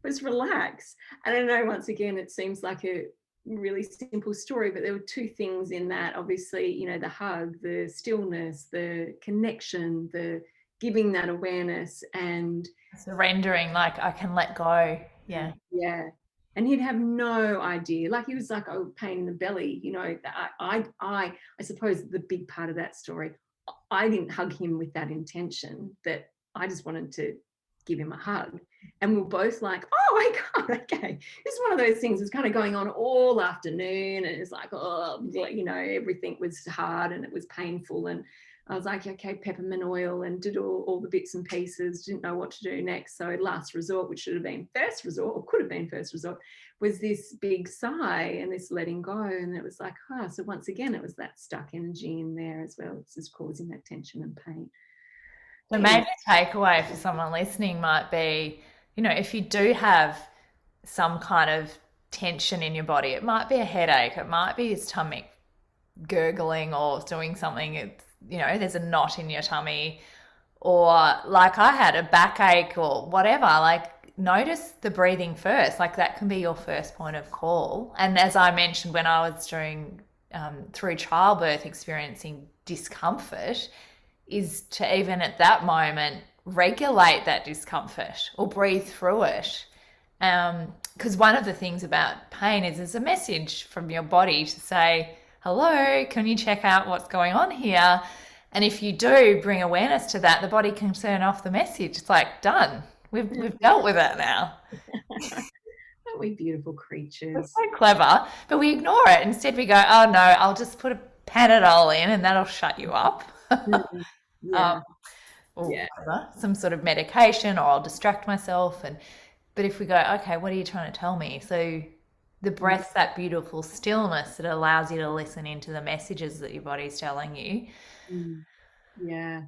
was relax. And I know, once again, it seems like a really simple story, but there were two things in that. Obviously, the hug, the stillness, the connection, the giving that awareness and surrendering, like I can let go. Yeah. Yeah. And he'd have no idea. Like, he was like, oh, pain in the belly. I suppose the big part of that story, I didn't hug him with that intention, that I just wanted to give him a hug. And we were both like, oh my God, okay. It's one of those things that's kind of going on all afternoon. And it's like, oh, everything was hard and it was painful. And I was like, okay, peppermint oil, and did all the bits and pieces, didn't know what to do next. So last resort, which should have been first resort, or could have been first resort, was this big sigh and this letting go. And it was like, so once again, it was that stuck energy in there as well. It's just causing that tension and pain. So maybe a takeaway for someone listening might be, if you do have some kind of tension in your body, it might be a headache, it might be your stomach gurgling or doing something, it's, there's a knot in your tummy, or like I had a backache or whatever, like notice the breathing first. Like that can be your first point of call. And as I mentioned, when I was through childbirth experiencing discomfort, is to even at that moment regulate that discomfort or breathe through it. Because one of the things about pain is there's a message from your body to say, hello, can you check out what's going on here? And if you do bring awareness to that, the body can turn off the message. It's like, done. We've dealt with it now. Aren't we beautiful creatures? We're so clever, but we ignore it. Instead we go, oh no, I'll just put a Panadol in and that'll shut you up. Yeah. Some sort of medication, or I'll distract myself. But if we go, okay, what are you trying to tell me? So the breath's that beautiful stillness that allows you to listen into the messages that your body's telling you. Yeah.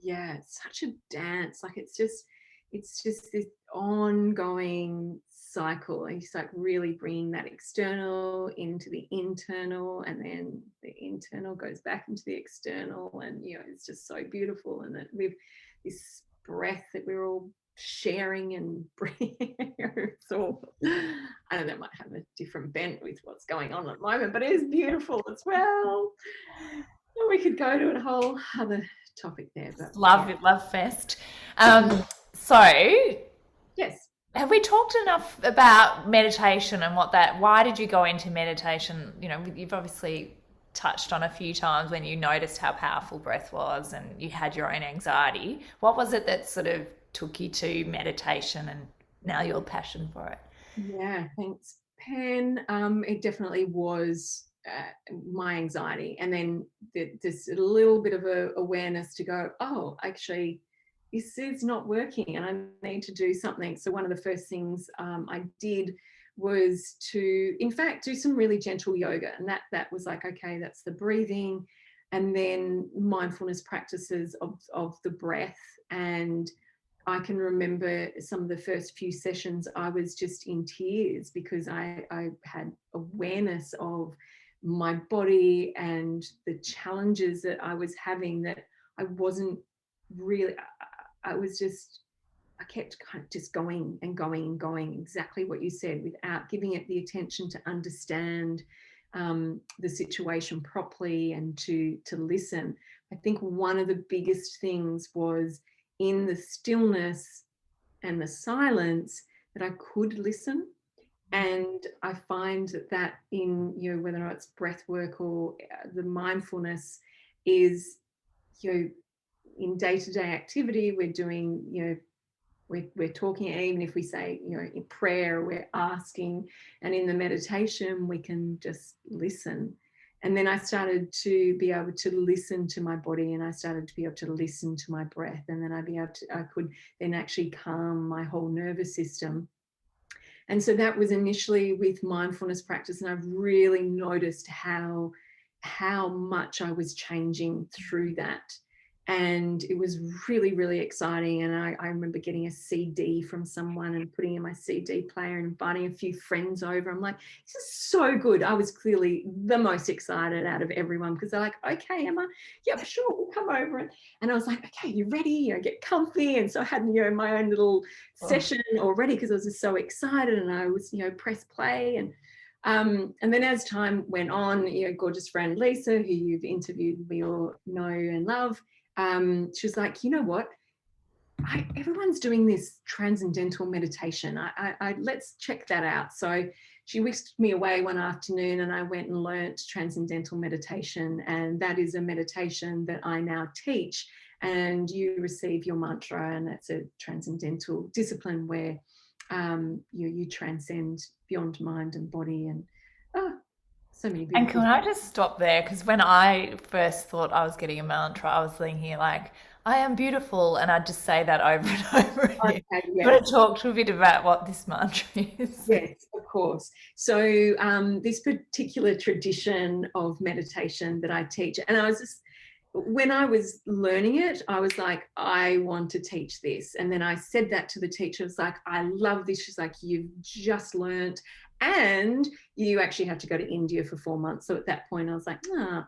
Yeah, it's such a dance. Like it's just this ongoing cycle. And it's like really bringing that external into the internal, and then the internal goes back into the external, and it's just so beautiful. And that with this breath that we're all sharing and breathing, it's all, I know that might have a different bent with what's going on at the moment, but it is beautiful as well. We could go to a whole other topic there, but Love it, love fest. So yes. have we talked enough about meditation and why did you go into meditation? You've obviously touched on a few times when you noticed how powerful breath was and you had your own anxiety. What was it that sort of took you to meditation and now your passion for it? Yeah, thanks, Pen. It definitely was my anxiety, and then there's a little bit of awareness to go, oh, actually, this is not working, and I need to do something. So one of the first things I did was to, in fact, do some really gentle yoga, and that was like, okay, that's the breathing, and then mindfulness practices of the breath. And I can remember some of the first few sessions, I was just in tears because I had awareness of my body and the challenges that I was having, that I wasn't really, I was just, I kept kind of just going and going and going, exactly what you said, without giving it the attention to understand the situation properly and to listen. I think one of the biggest things was in the stillness and the silence that I could listen. And I find that in, whether or not it's breath work or the mindfulness is, in day-to-day activity, we're doing, we're talking, and even if we say, in prayer, we're asking, and in the meditation, we can just listen. And then I started to be able to listen to my body, and I started to be able to listen to my breath. And then I could then actually calm my whole nervous system. And so that was initially with mindfulness practice. And I've really noticed how much I was changing through that. And it was really, really exciting. And I remember getting a CD from someone and putting in my CD player and inviting a few friends over. I'm like, this is so good. I was clearly the most excited out of everyone, because they're like, okay, Emma, yep, sure, we'll come over. And I was like, okay, you ready? Get comfy. And so I had, my own little session already, because I was just so excited, and I was, press play. And then as time went on, gorgeous friend Lisa, who you've interviewed, we all know and love, she was like, you know what? Everyone's doing this transcendental meditation. Let's check that out. So she whisked me away one afternoon, and I went and learnt transcendental meditation. And that is a meditation that I now teach. And you receive your mantra, and it's a transcendental discipline where you transcend beyond mind and body, and so many And beautiful can I just stop there? Because when I first thought I was getting a mantra, I was thinking like, I am beautiful. And I'd just say that over and over again. Okay, But yes. to talk a bit about what this mantra is. Yes, of course. So this particular tradition of meditation that I teach, and when I was learning it, I was like, I want to teach this. And then I said that to the teacher. I was like, I love this. She's like, you've just learnt, and you actually have to go to India for 4 months. So at that point, I was like,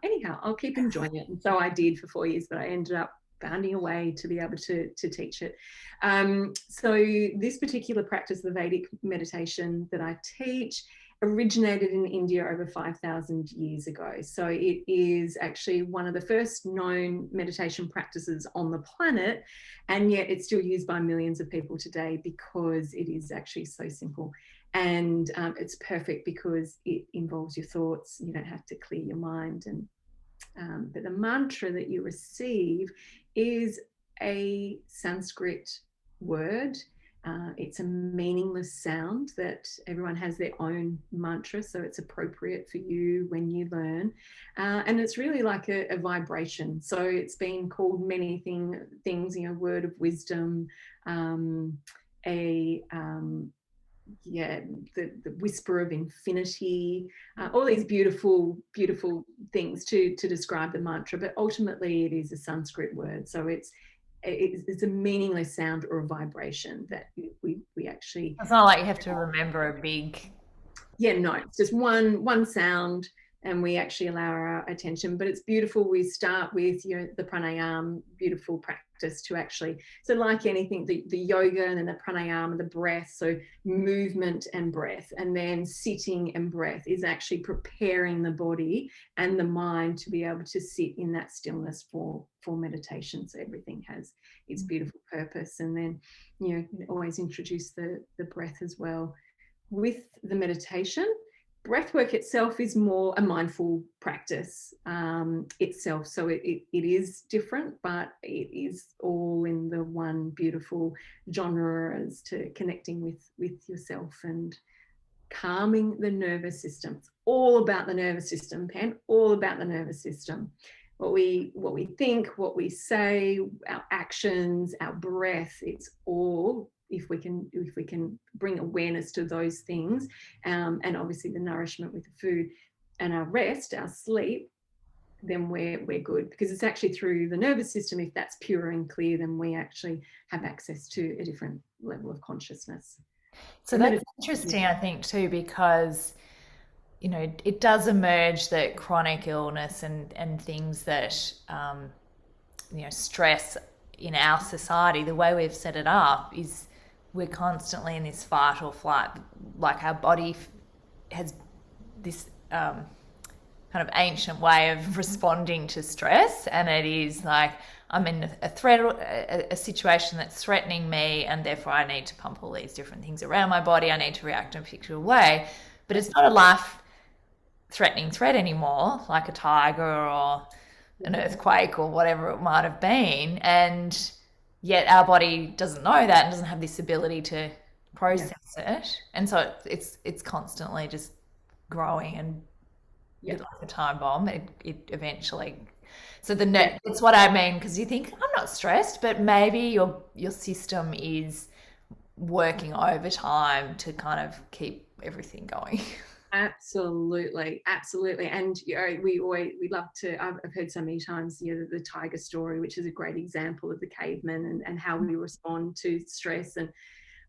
anyhow, I'll keep enjoying it. And so I did for 4 years, but I ended up bounding away to be able to teach it. So this particular practice, the Vedic meditation that I teach, originated in India over 5,000 years ago. So it is actually one of the first known meditation practices on the planet, and yet it's still used by millions of people today because it is actually so simple. And it's perfect because it involves your thoughts. You don't have to clear your mind. But the mantra that you receive is a Sanskrit word. It's a meaningless sound that everyone has their own mantra, so it's appropriate for you when you learn. And it's really like a vibration. So it's been called many things, word of wisdom, the whisper of infinity, all these beautiful things to describe the mantra. But ultimately it is a Sanskrit word, so it's a meaningless sound or a vibration that we actually. It's not like you have to remember a big. Yeah, no, it's just one sound, and we actually allow our attention. But it's beautiful. We start with, you know, the pranayama, beautiful practice to actually, so like anything, the yoga and then the pranayama, the breath, so movement and breath, and then sitting and breath is actually preparing the body and the mind to be able to sit in that stillness for meditation. So everything has its beautiful purpose. And then, you know, always introduce the breath as well with the meditation. Breathwork itself is more a mindful practice itself. So it is different, but it is all in the one beautiful genre as to connecting with yourself and calming the nervous system. It's all about the nervous system, Pen, all about the nervous system. What we think, what we say, our actions, our breath, it's all, if we can bring awareness to those things, and obviously the nourishment with the food and our rest, our sleep, then we're good, because it's actually through the nervous system. If that's pure and clear, then we actually have access to a different level of consciousness. So that's interesting, I think, too, because, you know, it does emerge that chronic illness and things that, you know, stress in our society, the way we've set it up is we're constantly in this fight or flight. Like our body has this kind of ancient way of responding to stress, and it is like, I'm in a threat, a situation that's threatening me, and therefore I need to pump all these different things around my body. I need to react in a particular way, but it's not a life-threatening threat anymore, like a tiger or an earthquake or whatever it might have been, and yet our body doesn't know that and doesn't have this ability to process it, and so it's constantly just growing and like a time bomb. It eventually. So it's what I mean, because you think I'm not stressed, but maybe your system is working overtime to kind of keep everything going. Absolutely, absolutely. And you know, we love to. I've heard so many times, you know, the tiger story, which is a great example of the caveman and how we respond to stress. And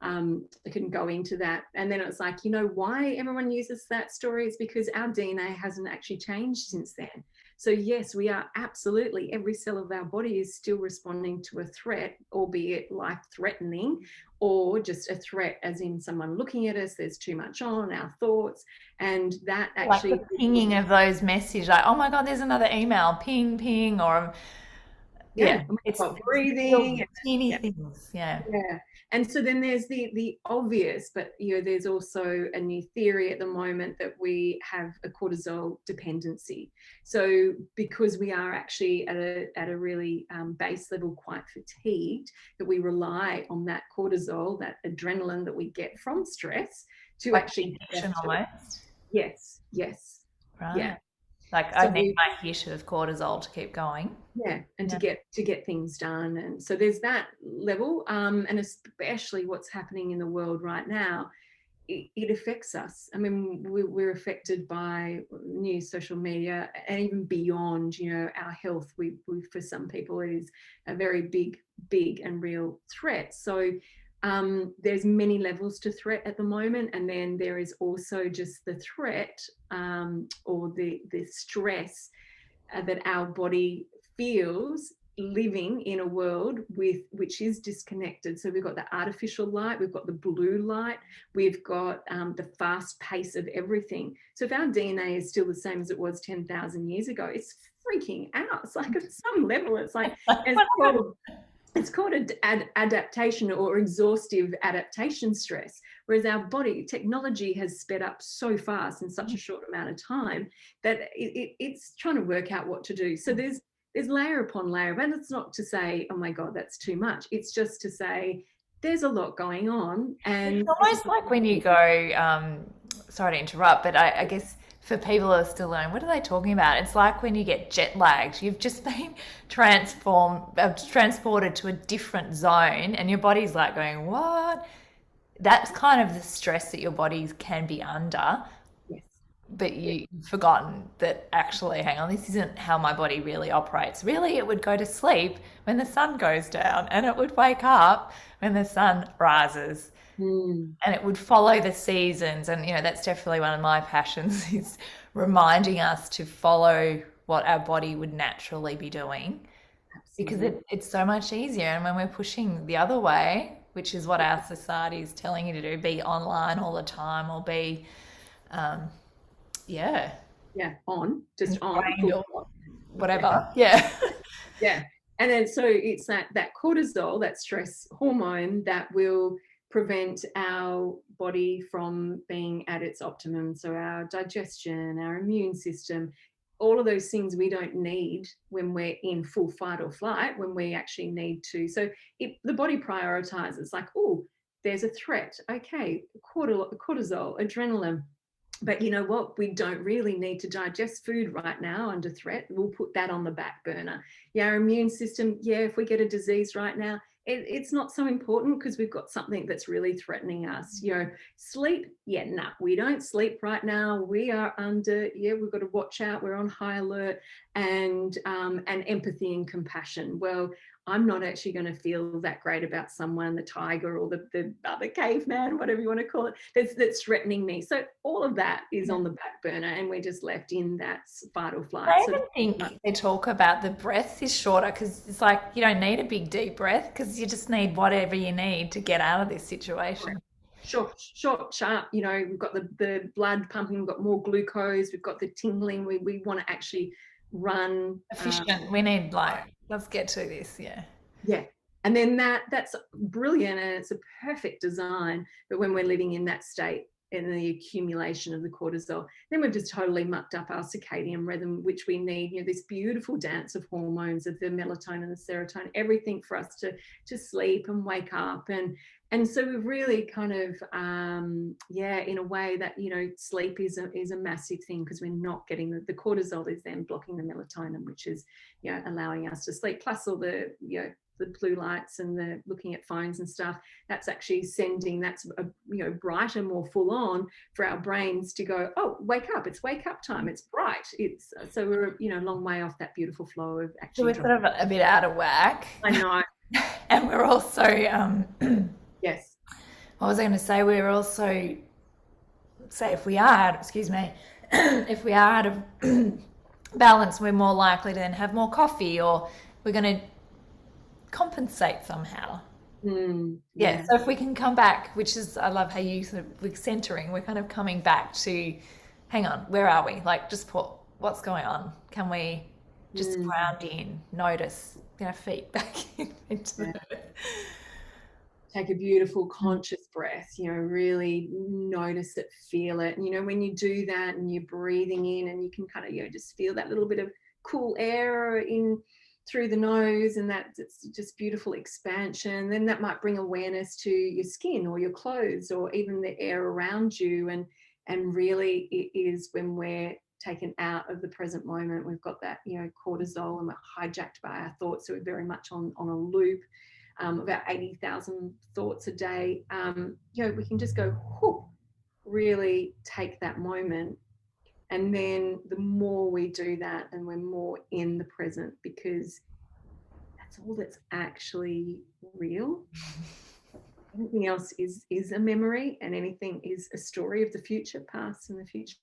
I couldn't go into that. And then it's like, you know, why everyone uses that story is because our DNA hasn't actually changed since then. So yes, we are absolutely, every cell of our body is still responding to a threat, albeit life-threatening, or just a threat as in someone looking at us, there's too much on, our thoughts, and that actually... Like the pinging of those messages, like, oh my God, there's another email, ping, ping, or... Yeah, it's breathing, teeny things. Yeah. And so then there's the obvious, but you know, there's also a new theory at the moment that we have a cortisol dependency. So because we are actually at a really base level quite fatigued, that we rely on that cortisol, that adrenaline that we get from stress to like actually almost. Yes. Right. Yeah. Like I need my hit of cortisol to keep going. And to get things done. And so there's that level, and especially what's happening in the world right now, it affects us. I mean, we're affected by news, social media, and even beyond, you know, our health. We for some people it is a very big and real threat. So there's many levels to threat at the moment, and then there is also just the threat or the stress that our body feels living in a world which is disconnected. So we've got the artificial light, we've got the blue light, we've got the fast pace of everything. So if our DNA is still the same as it was 10,000 years ago, it's freaking out. It's like at some level, it's like it's called adaptation or exhaustive adaptation stress. Whereas our body, technology has sped up so fast in such a short amount of time that it's trying to work out what to do. So there's layer upon layer, but it's not to say, oh my God, that's too much. It's just to say there's a lot going on. And it's almost like when you go, sorry to interrupt, but I guess for people who are still learning, what are they talking about? It's like when you get jet lagged, you've just been transported to a different zone, and your body's like going, what? That's kind of the stress that your body can be under. Yes. but you've forgotten that actually, hang on, this isn't how my body really operates. Really, it would go to sleep when the sun goes down, and it would wake up when the sun rises, Mm, and it would follow the seasons. And that's definitely one of my passions is reminding us to follow what our body would naturally be doing, because absolutely. it's so much easier. And when we're pushing the other way, which is what our society is telling you to do, be online all the time or be um, yeah, Yeah, on, just on, constrained full or stop. Yeah. whatever. Yeah. Yeah. And then so it's that cortisol, that stress hormone that will prevent our body from being at its optimum. So our digestion, our immune system, all of those things we don't need when we're in full fight or flight, when we actually need to. So the body prioritizes like, oh, there's a threat. Okay, cortisol, adrenaline, but you know what? We don't really need to digest food right now under threat. We'll put that on the back burner. Yeah, our immune system, yeah, if we get a disease right now, it's not so important because we've got something that's really threatening us. Sleep, yeah, nah, we don't sleep right now. We are under, yeah, we've got to watch out. We're on high alert. And empathy and compassion. Well, I'm not actually going to feel that great about someone, the tiger or the other caveman, whatever you want to call it, that's threatening me. So all of that is on the back burner, and we're just left in that fight or flight. I So even think they talk about the breath is shorter because it's like you don't need a big deep breath because you just need whatever you need to get out of this situation. short, sharp. We've got the blood pumping, we've got more glucose, we've got the tingling. We want to actually run. Efficient. We need let's get to this. Yeah. Yeah. And then that's brilliant, and it's a perfect design. But when we're living in that state and the accumulation of the cortisol, then we've just totally mucked up our circadian rhythm, which we need, this beautiful dance of hormones, of the melatonin, the serotonin, everything for us to sleep and wake up. And so we've really kind of, in a way that, sleep is a massive thing, because we're not getting the cortisol is then blocking the melatonin, which is, allowing us to sleep. Plus all the blue lights and the looking at phones and stuff, that's actually that's a brighter, more full on for our brains to go, oh, wake up, it's wake up time, it's bright. It's so we're a long way off that beautiful flow of So actually we're sort of a bit out of whack. I know. And we're also, Yes. what was I going to say? We're also, say, if we are out, excuse me, if we are out of balance, we're more likely to then have more coffee, or we're going to compensate somehow. Yeah. So if we can come back, which is, I love how you sort of like centering, we're kind of coming back to, hang on, where are we? Like, just put what's going on. Can we just ground in, notice, feet back into the Take a beautiful conscious breath, really notice it, feel it. And when you do that and you're breathing in, and you can kind of just feel that little bit of cool air in through the nose, and that it's just beautiful expansion, then that might bring awareness to your skin or your clothes or even the air around you. And really it is when we're taken out of the present moment, we've got that cortisol, and we're hijacked by our thoughts, so we're very much on a loop. About 80,000 thoughts a day. We can just go, whoop, really take that moment. And then the more we do that, and we're more in the present, because that's all that's actually real. Anything else is a memory, and anything is a story of the future, past and the future.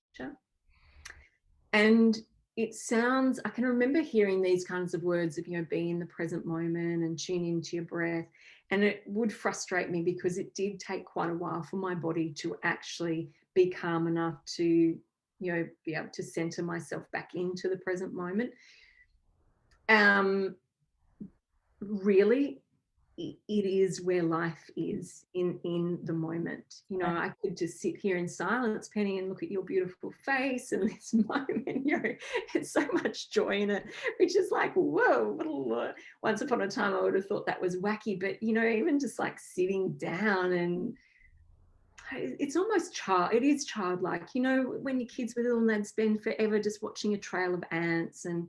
And it sounds, I can remember hearing these kinds of words of, be in the present moment and tune into your breath. And it would frustrate me, because it did take quite a while for my body to actually be calm enough to, be able to center myself back into the present moment. Really, it is where life is, in the moment. I could just sit here in silence, Penny, and look at your beautiful face and this moment. It's so much joy in it, which is like, whoa. Once upon a time I would have thought that was wacky, but even just like sitting down, and it's almost it is childlike. When your kids were little and they'd spend forever just watching a trail of ants, and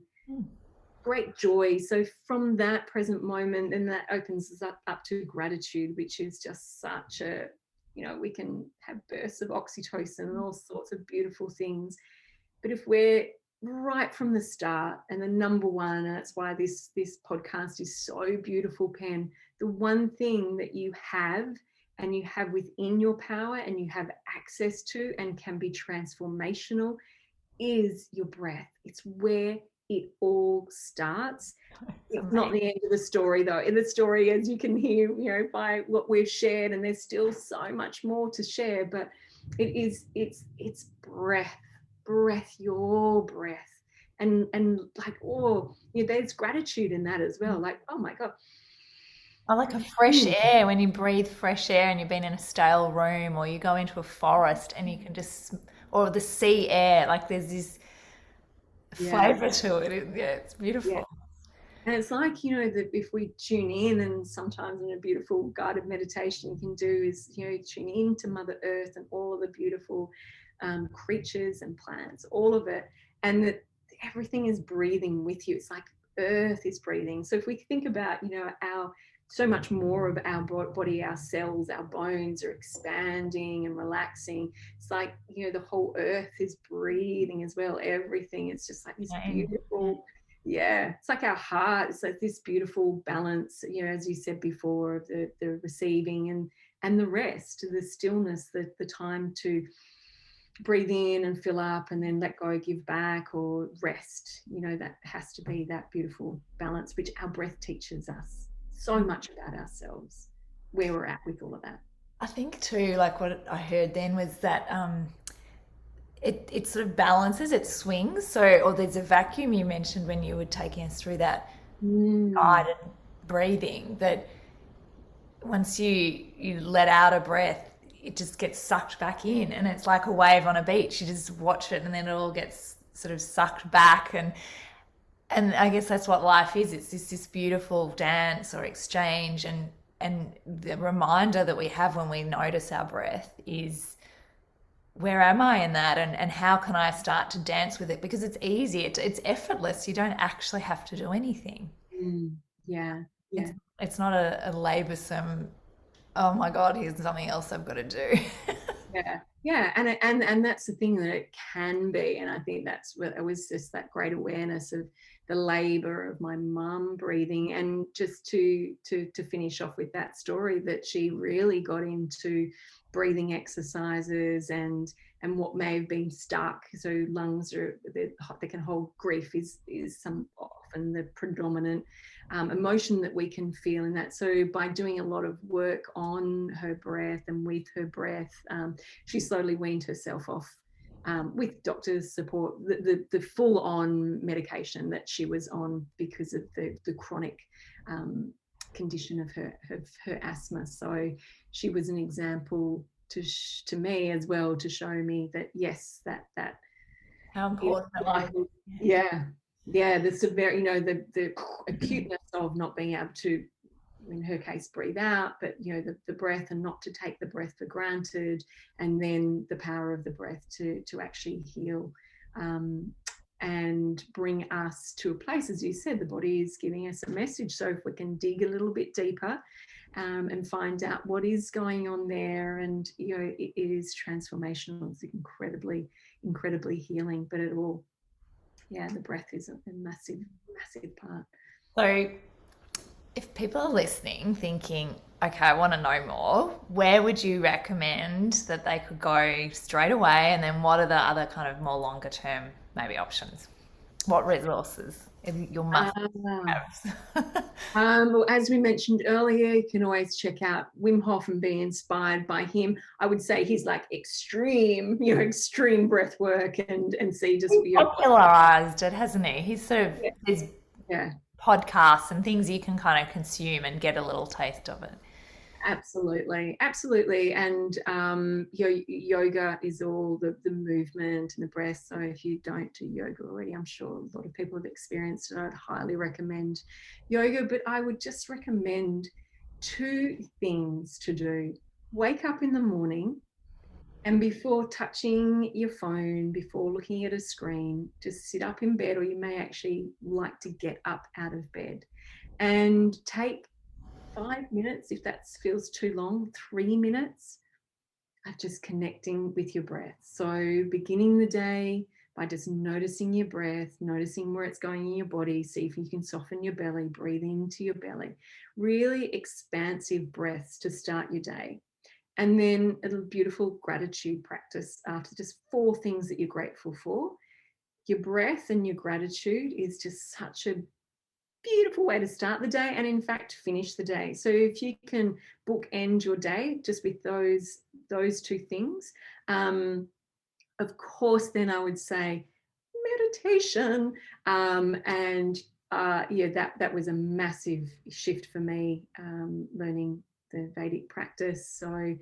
great joy. So from that present moment, then that opens us up to gratitude, which is just such a you know, we can have bursts of oxytocin and all sorts of beautiful things. But if we're right from the start, and the number one, and that's why this podcast is so beautiful, Pen, the one thing that you have and you have within your power and you have access to and can be transformational is your breath. It's where it all starts. It's not the end of the story, though. In the story, as you can hear, you know, by what we've shared, and there's still so much more to share, but it's breath, your breath. And like, oh, you know, there's gratitude in that as well. Like, oh my God. I like a fresh air, when you breathe fresh air and you've been in a stale room, or you go into a forest and you can just, or the sea air, like there's this flavor to it. Yeah, it's beautiful. Yeah. And it's like, you know, that if we tune in, and sometimes in a beautiful guided meditation you can do is, you know, tune in to Mother Earth and all of the beautiful creatures and plants, all of it, and that everything is breathing with you. It's like Earth is breathing. So if we think about, you know, our so much more of our body, our cells, our bones are expanding and relaxing. It's like, you know, the whole Earth is breathing as well. Everything. It's just like this beautiful. Yeah, it's like our heart. It's like this beautiful balance, you know, as you said before, of the receiving and the rest, the stillness, the time to breathe in and fill up and then let go, give back, or rest. You know, that has to be that beautiful balance, which our breath teaches us so much about ourselves, where we're at with all of that. I think too, like what I heard then was that it sort of balances, it swings. So, or there's a vacuum you mentioned when you were taking us through that guided breathing, that once you let out a breath, it just gets sucked back in, and it's like a wave on a beach. You just watch it and then it all gets sort of sucked back, and I guess that's what life is. It's this beautiful dance or exchange, and the reminder that we have when we notice our breath is, where am I in that, and how can I start to dance with it? Because it's easy, it's effortless. You don't actually have to do anything. Yeah, It's not a laborsome, oh my God, here's something else I've got to do. yeah, and that's the thing, that it can be. And I think that's what it was, just that great awareness of the labor of my mum breathing. And just to finish off with that story, that she really got into breathing exercises and what may have been stuck. So lungs are, they can hold grief, is some often the predominant emotion that we can feel in that. So by doing a lot of work on her breath and with her breath, she slowly weaned herself off, with doctors' support, the full-on medication that she was on because of the chronic condition of her asthma. So she was an example to me as well, to show me that yes, that How important life is. yeah, the severe, you know, the acuteness of not being able to, in her case, breathe out, but you know, the breath, and not to take the breath for granted, and then the power of the breath to actually heal, and bring us to a place, as you said, the body is giving us a message. So if we can dig a little bit deeper, and find out what is going on there, and you know, it is transformational. It's incredibly healing. But it all, yeah, the breath is a massive part. So if people are listening thinking, okay, I want to know more, where would you recommend that they could go straight away? And then what are the other kind of more longer term maybe options? What resources you must have? Well, as we mentioned earlier, you can always check out Wim Hof and be inspired by him. I would say he's like extreme breath work, and see just He's popularized it, hasn't he? He's sort of his podcasts and things you can kind of consume and get a little taste of it. Absolutely. And yoga is all the movement and the breath. So if you don't do yoga already, I'm sure a lot of people have experienced it. I'd highly recommend yoga, but I would just recommend 2 things to do. Wake up in the morning, and before touching your phone, before looking at a screen, just sit up in bed, or you may actually like to get up out of bed, and take 5 minutes, if that feels too long, 3 minutes, of just connecting with your breath. So beginning the day by just noticing your breath, noticing where it's going in your body. See if you can soften your belly, breathe into your belly. Really expansive breaths to start your day. And then a beautiful gratitude practice after, just 4 things that you're grateful for. Your breath and your gratitude is just such a beautiful way to start the day, and in fact finish the day. So if you can bookend your day just with those 2 things, of course then I would say meditation, and that was a massive shift for me, learning the Vedic practice. So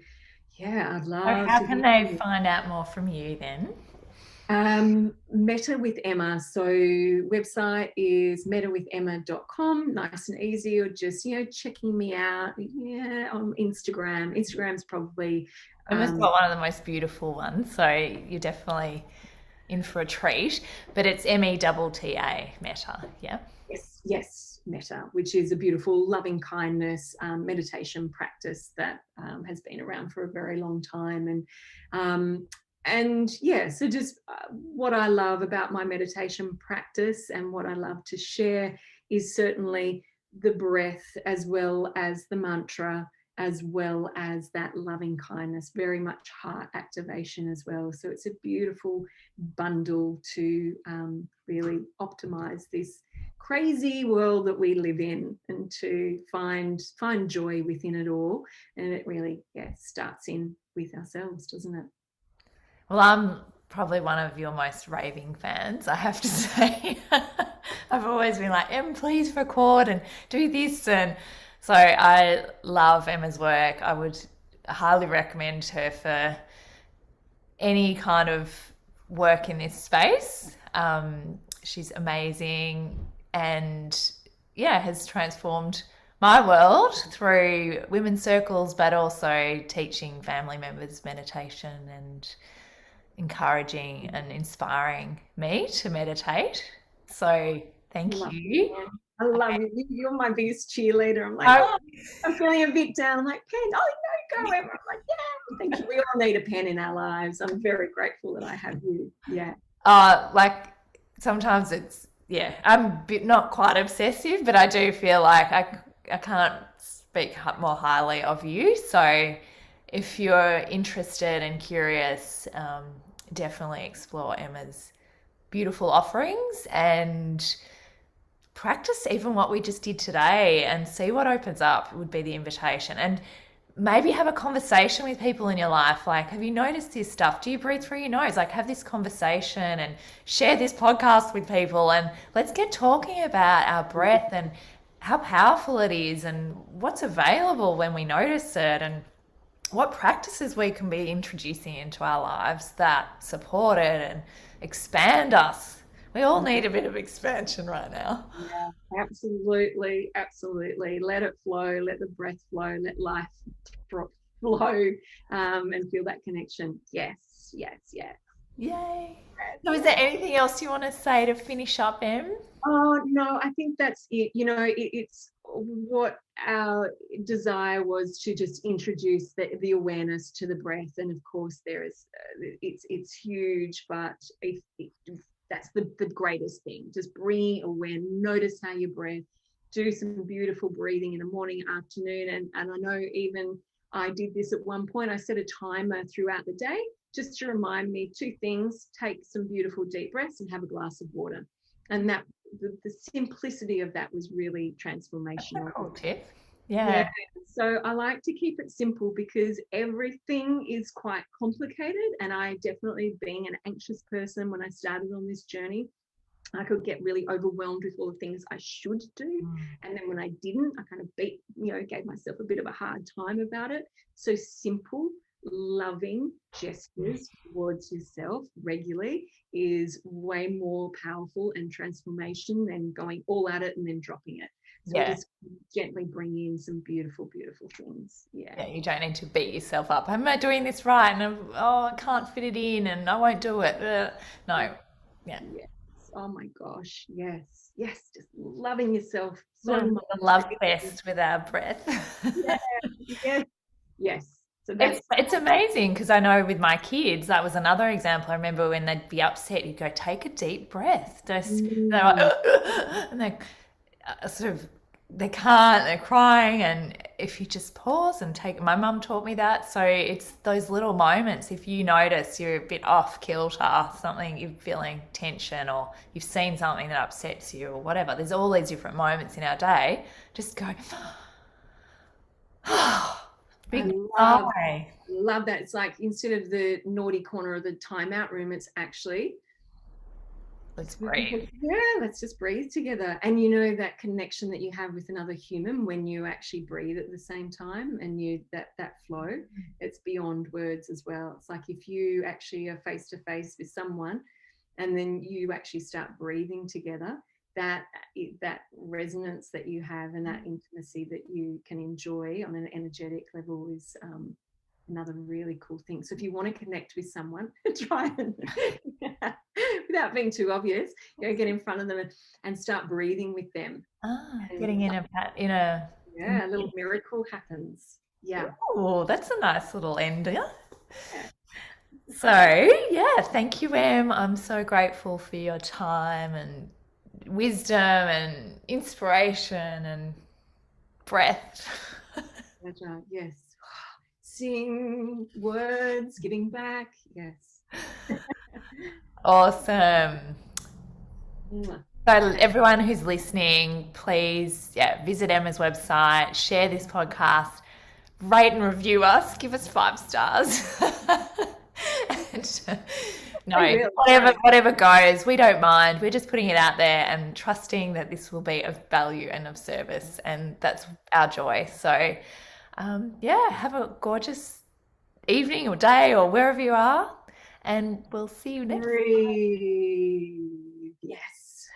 yeah, I'd So love how to can hear they from you. find out more from you then? Metta with Emma. So website is mettawithemma.com. Nice and easy, or just, checking me out. Yeah, on Instagram. Instagram's probably, Emma's got one of the most beautiful ones, so you're definitely in for a treat. But it's METTA, Meta, yeah. yes, Metta, which is a beautiful loving kindness meditation practice that has been around for a very long time. And yeah, so just what I love about my meditation practice and what I love to share is certainly the breath, as well as the mantra, as well as that loving kindness, very much heart activation as well. So it's a beautiful bundle to really optimize this crazy world that we live in, and to find joy within it all. And it really, yeah, starts in with ourselves, doesn't it? Well, I'm probably one of your most raving fans, I have to say. I've always been like, Em, please record and do this. And so I love Emma's work. I would highly recommend her for any kind of work in this space. She's amazing and, yeah, has transformed my world through women's circles, but also teaching family members meditation and encouraging and inspiring me to meditate. So thank Love you. you, man. I love you. You're my biggest cheerleader. I'm like, I, oh, I'm feeling a bit down. I'm like, Pen, oh no, go, Emma. I'm like, yeah, thank you. We all need a pen in our lives. I'm very grateful that I have you. Yeah. like sometimes it's, yeah, I'm a bit not quite obsessive, but I do feel like I can't speak more highly of you. So if you're interested and curious, definitely explore Emma's beautiful offerings and practice even what we just did today and see what opens up would be the invitation. And maybe have a conversation with people in your life. Like, have you noticed this stuff? Do you breathe through your nose? Like, have this conversation and share this podcast with people. And let's get talking about our breath and how powerful it is and what's available when we notice it, and what practices we can be introducing into our lives that support it and expand us. We all need a bit of expansion right now. Yeah, absolutely, absolutely. Let it flow, let the breath flow, let life flow, and feel that connection. Yes, yes, yes. Yay. So, is there anything else you want to say to finish up, Em? Oh, no, I think that's it. It's what our desire was, to just introduce the awareness to the breath. And of course, there is, it's huge, but if that's the greatest thing. Just bring awareness, notice how you breathe, do some beautiful breathing in the morning, afternoon. And I know even I did this at one point. I set a timer throughout the day just to remind me 2 things: take some beautiful deep breaths and have a glass of water. And that the simplicity of that was really That's a transformational. cool tip. Yeah. Yeah. So I like to keep it simple, because everything is quite complicated. And I definitely, being an anxious person when I started on this journey, I could get really overwhelmed with all the things I should do. And then when I didn't, I kind of gave myself a bit of a hard time about it. So simple, loving gestures towards yourself regularly is way more powerful and transformation than going all at it and then dropping it. So Yeah. just gently bring in some beautiful, beautiful things. Yeah. Yeah. You don't need to beat yourself up. Am I doing this right? And I can't fit it in and I won't do it. No. Yeah. Yes. Oh my gosh. Yes. Yes. Just loving yourself so The much. love fest with our breath. Yeah. Yes. Yes. So It's that's it's amazing because I know with my kids, that was another example. I remember when they'd be upset, you'd go, take a deep breath. Just they're like, mm, and they sort of they can't, they're crying, and if you just pause and take, my mum taught me that. So it's those little moments. If you notice you're a bit off kilter, something you're feeling tension, or you've seen something that upsets you, or whatever. There's all these different moments in our day. Just go, I big love sigh. love that. It's like instead of the naughty corner or the timeout room, it's actually Let's breathe. yeah, let's just breathe together. And you know that connection that you have with another human when you actually breathe at the same time, and you that flow, it's beyond words as well. It's like if you actually are face to face with someone and then you actually start breathing together, that that resonance that you have and that intimacy that you can enjoy on an energetic level is another really cool thing. So if you want to connect with someone, try and without being too obvious, get in front of them and start breathing with them. And Getting in a in a. yeah, a little miracle happens. Yeah. Oh, that's a nice little ender. Yeah. So, yeah, thank you, Em. I'm so grateful for your time and wisdom and inspiration and breath. Pleasure. Yes. Sing words, giving back. Yes. Awesome. Mwah. So, everyone who's listening, please, yeah, visit Emma's website, share this podcast, rate and review us, give us 5 stars. And, no, Really whatever goes, we don't mind. We're just putting it out there and trusting that this will be of value and of service, and that's our joy. So, yeah, have a gorgeous evening or day or wherever you are, and we'll see you next. breathe. Yes.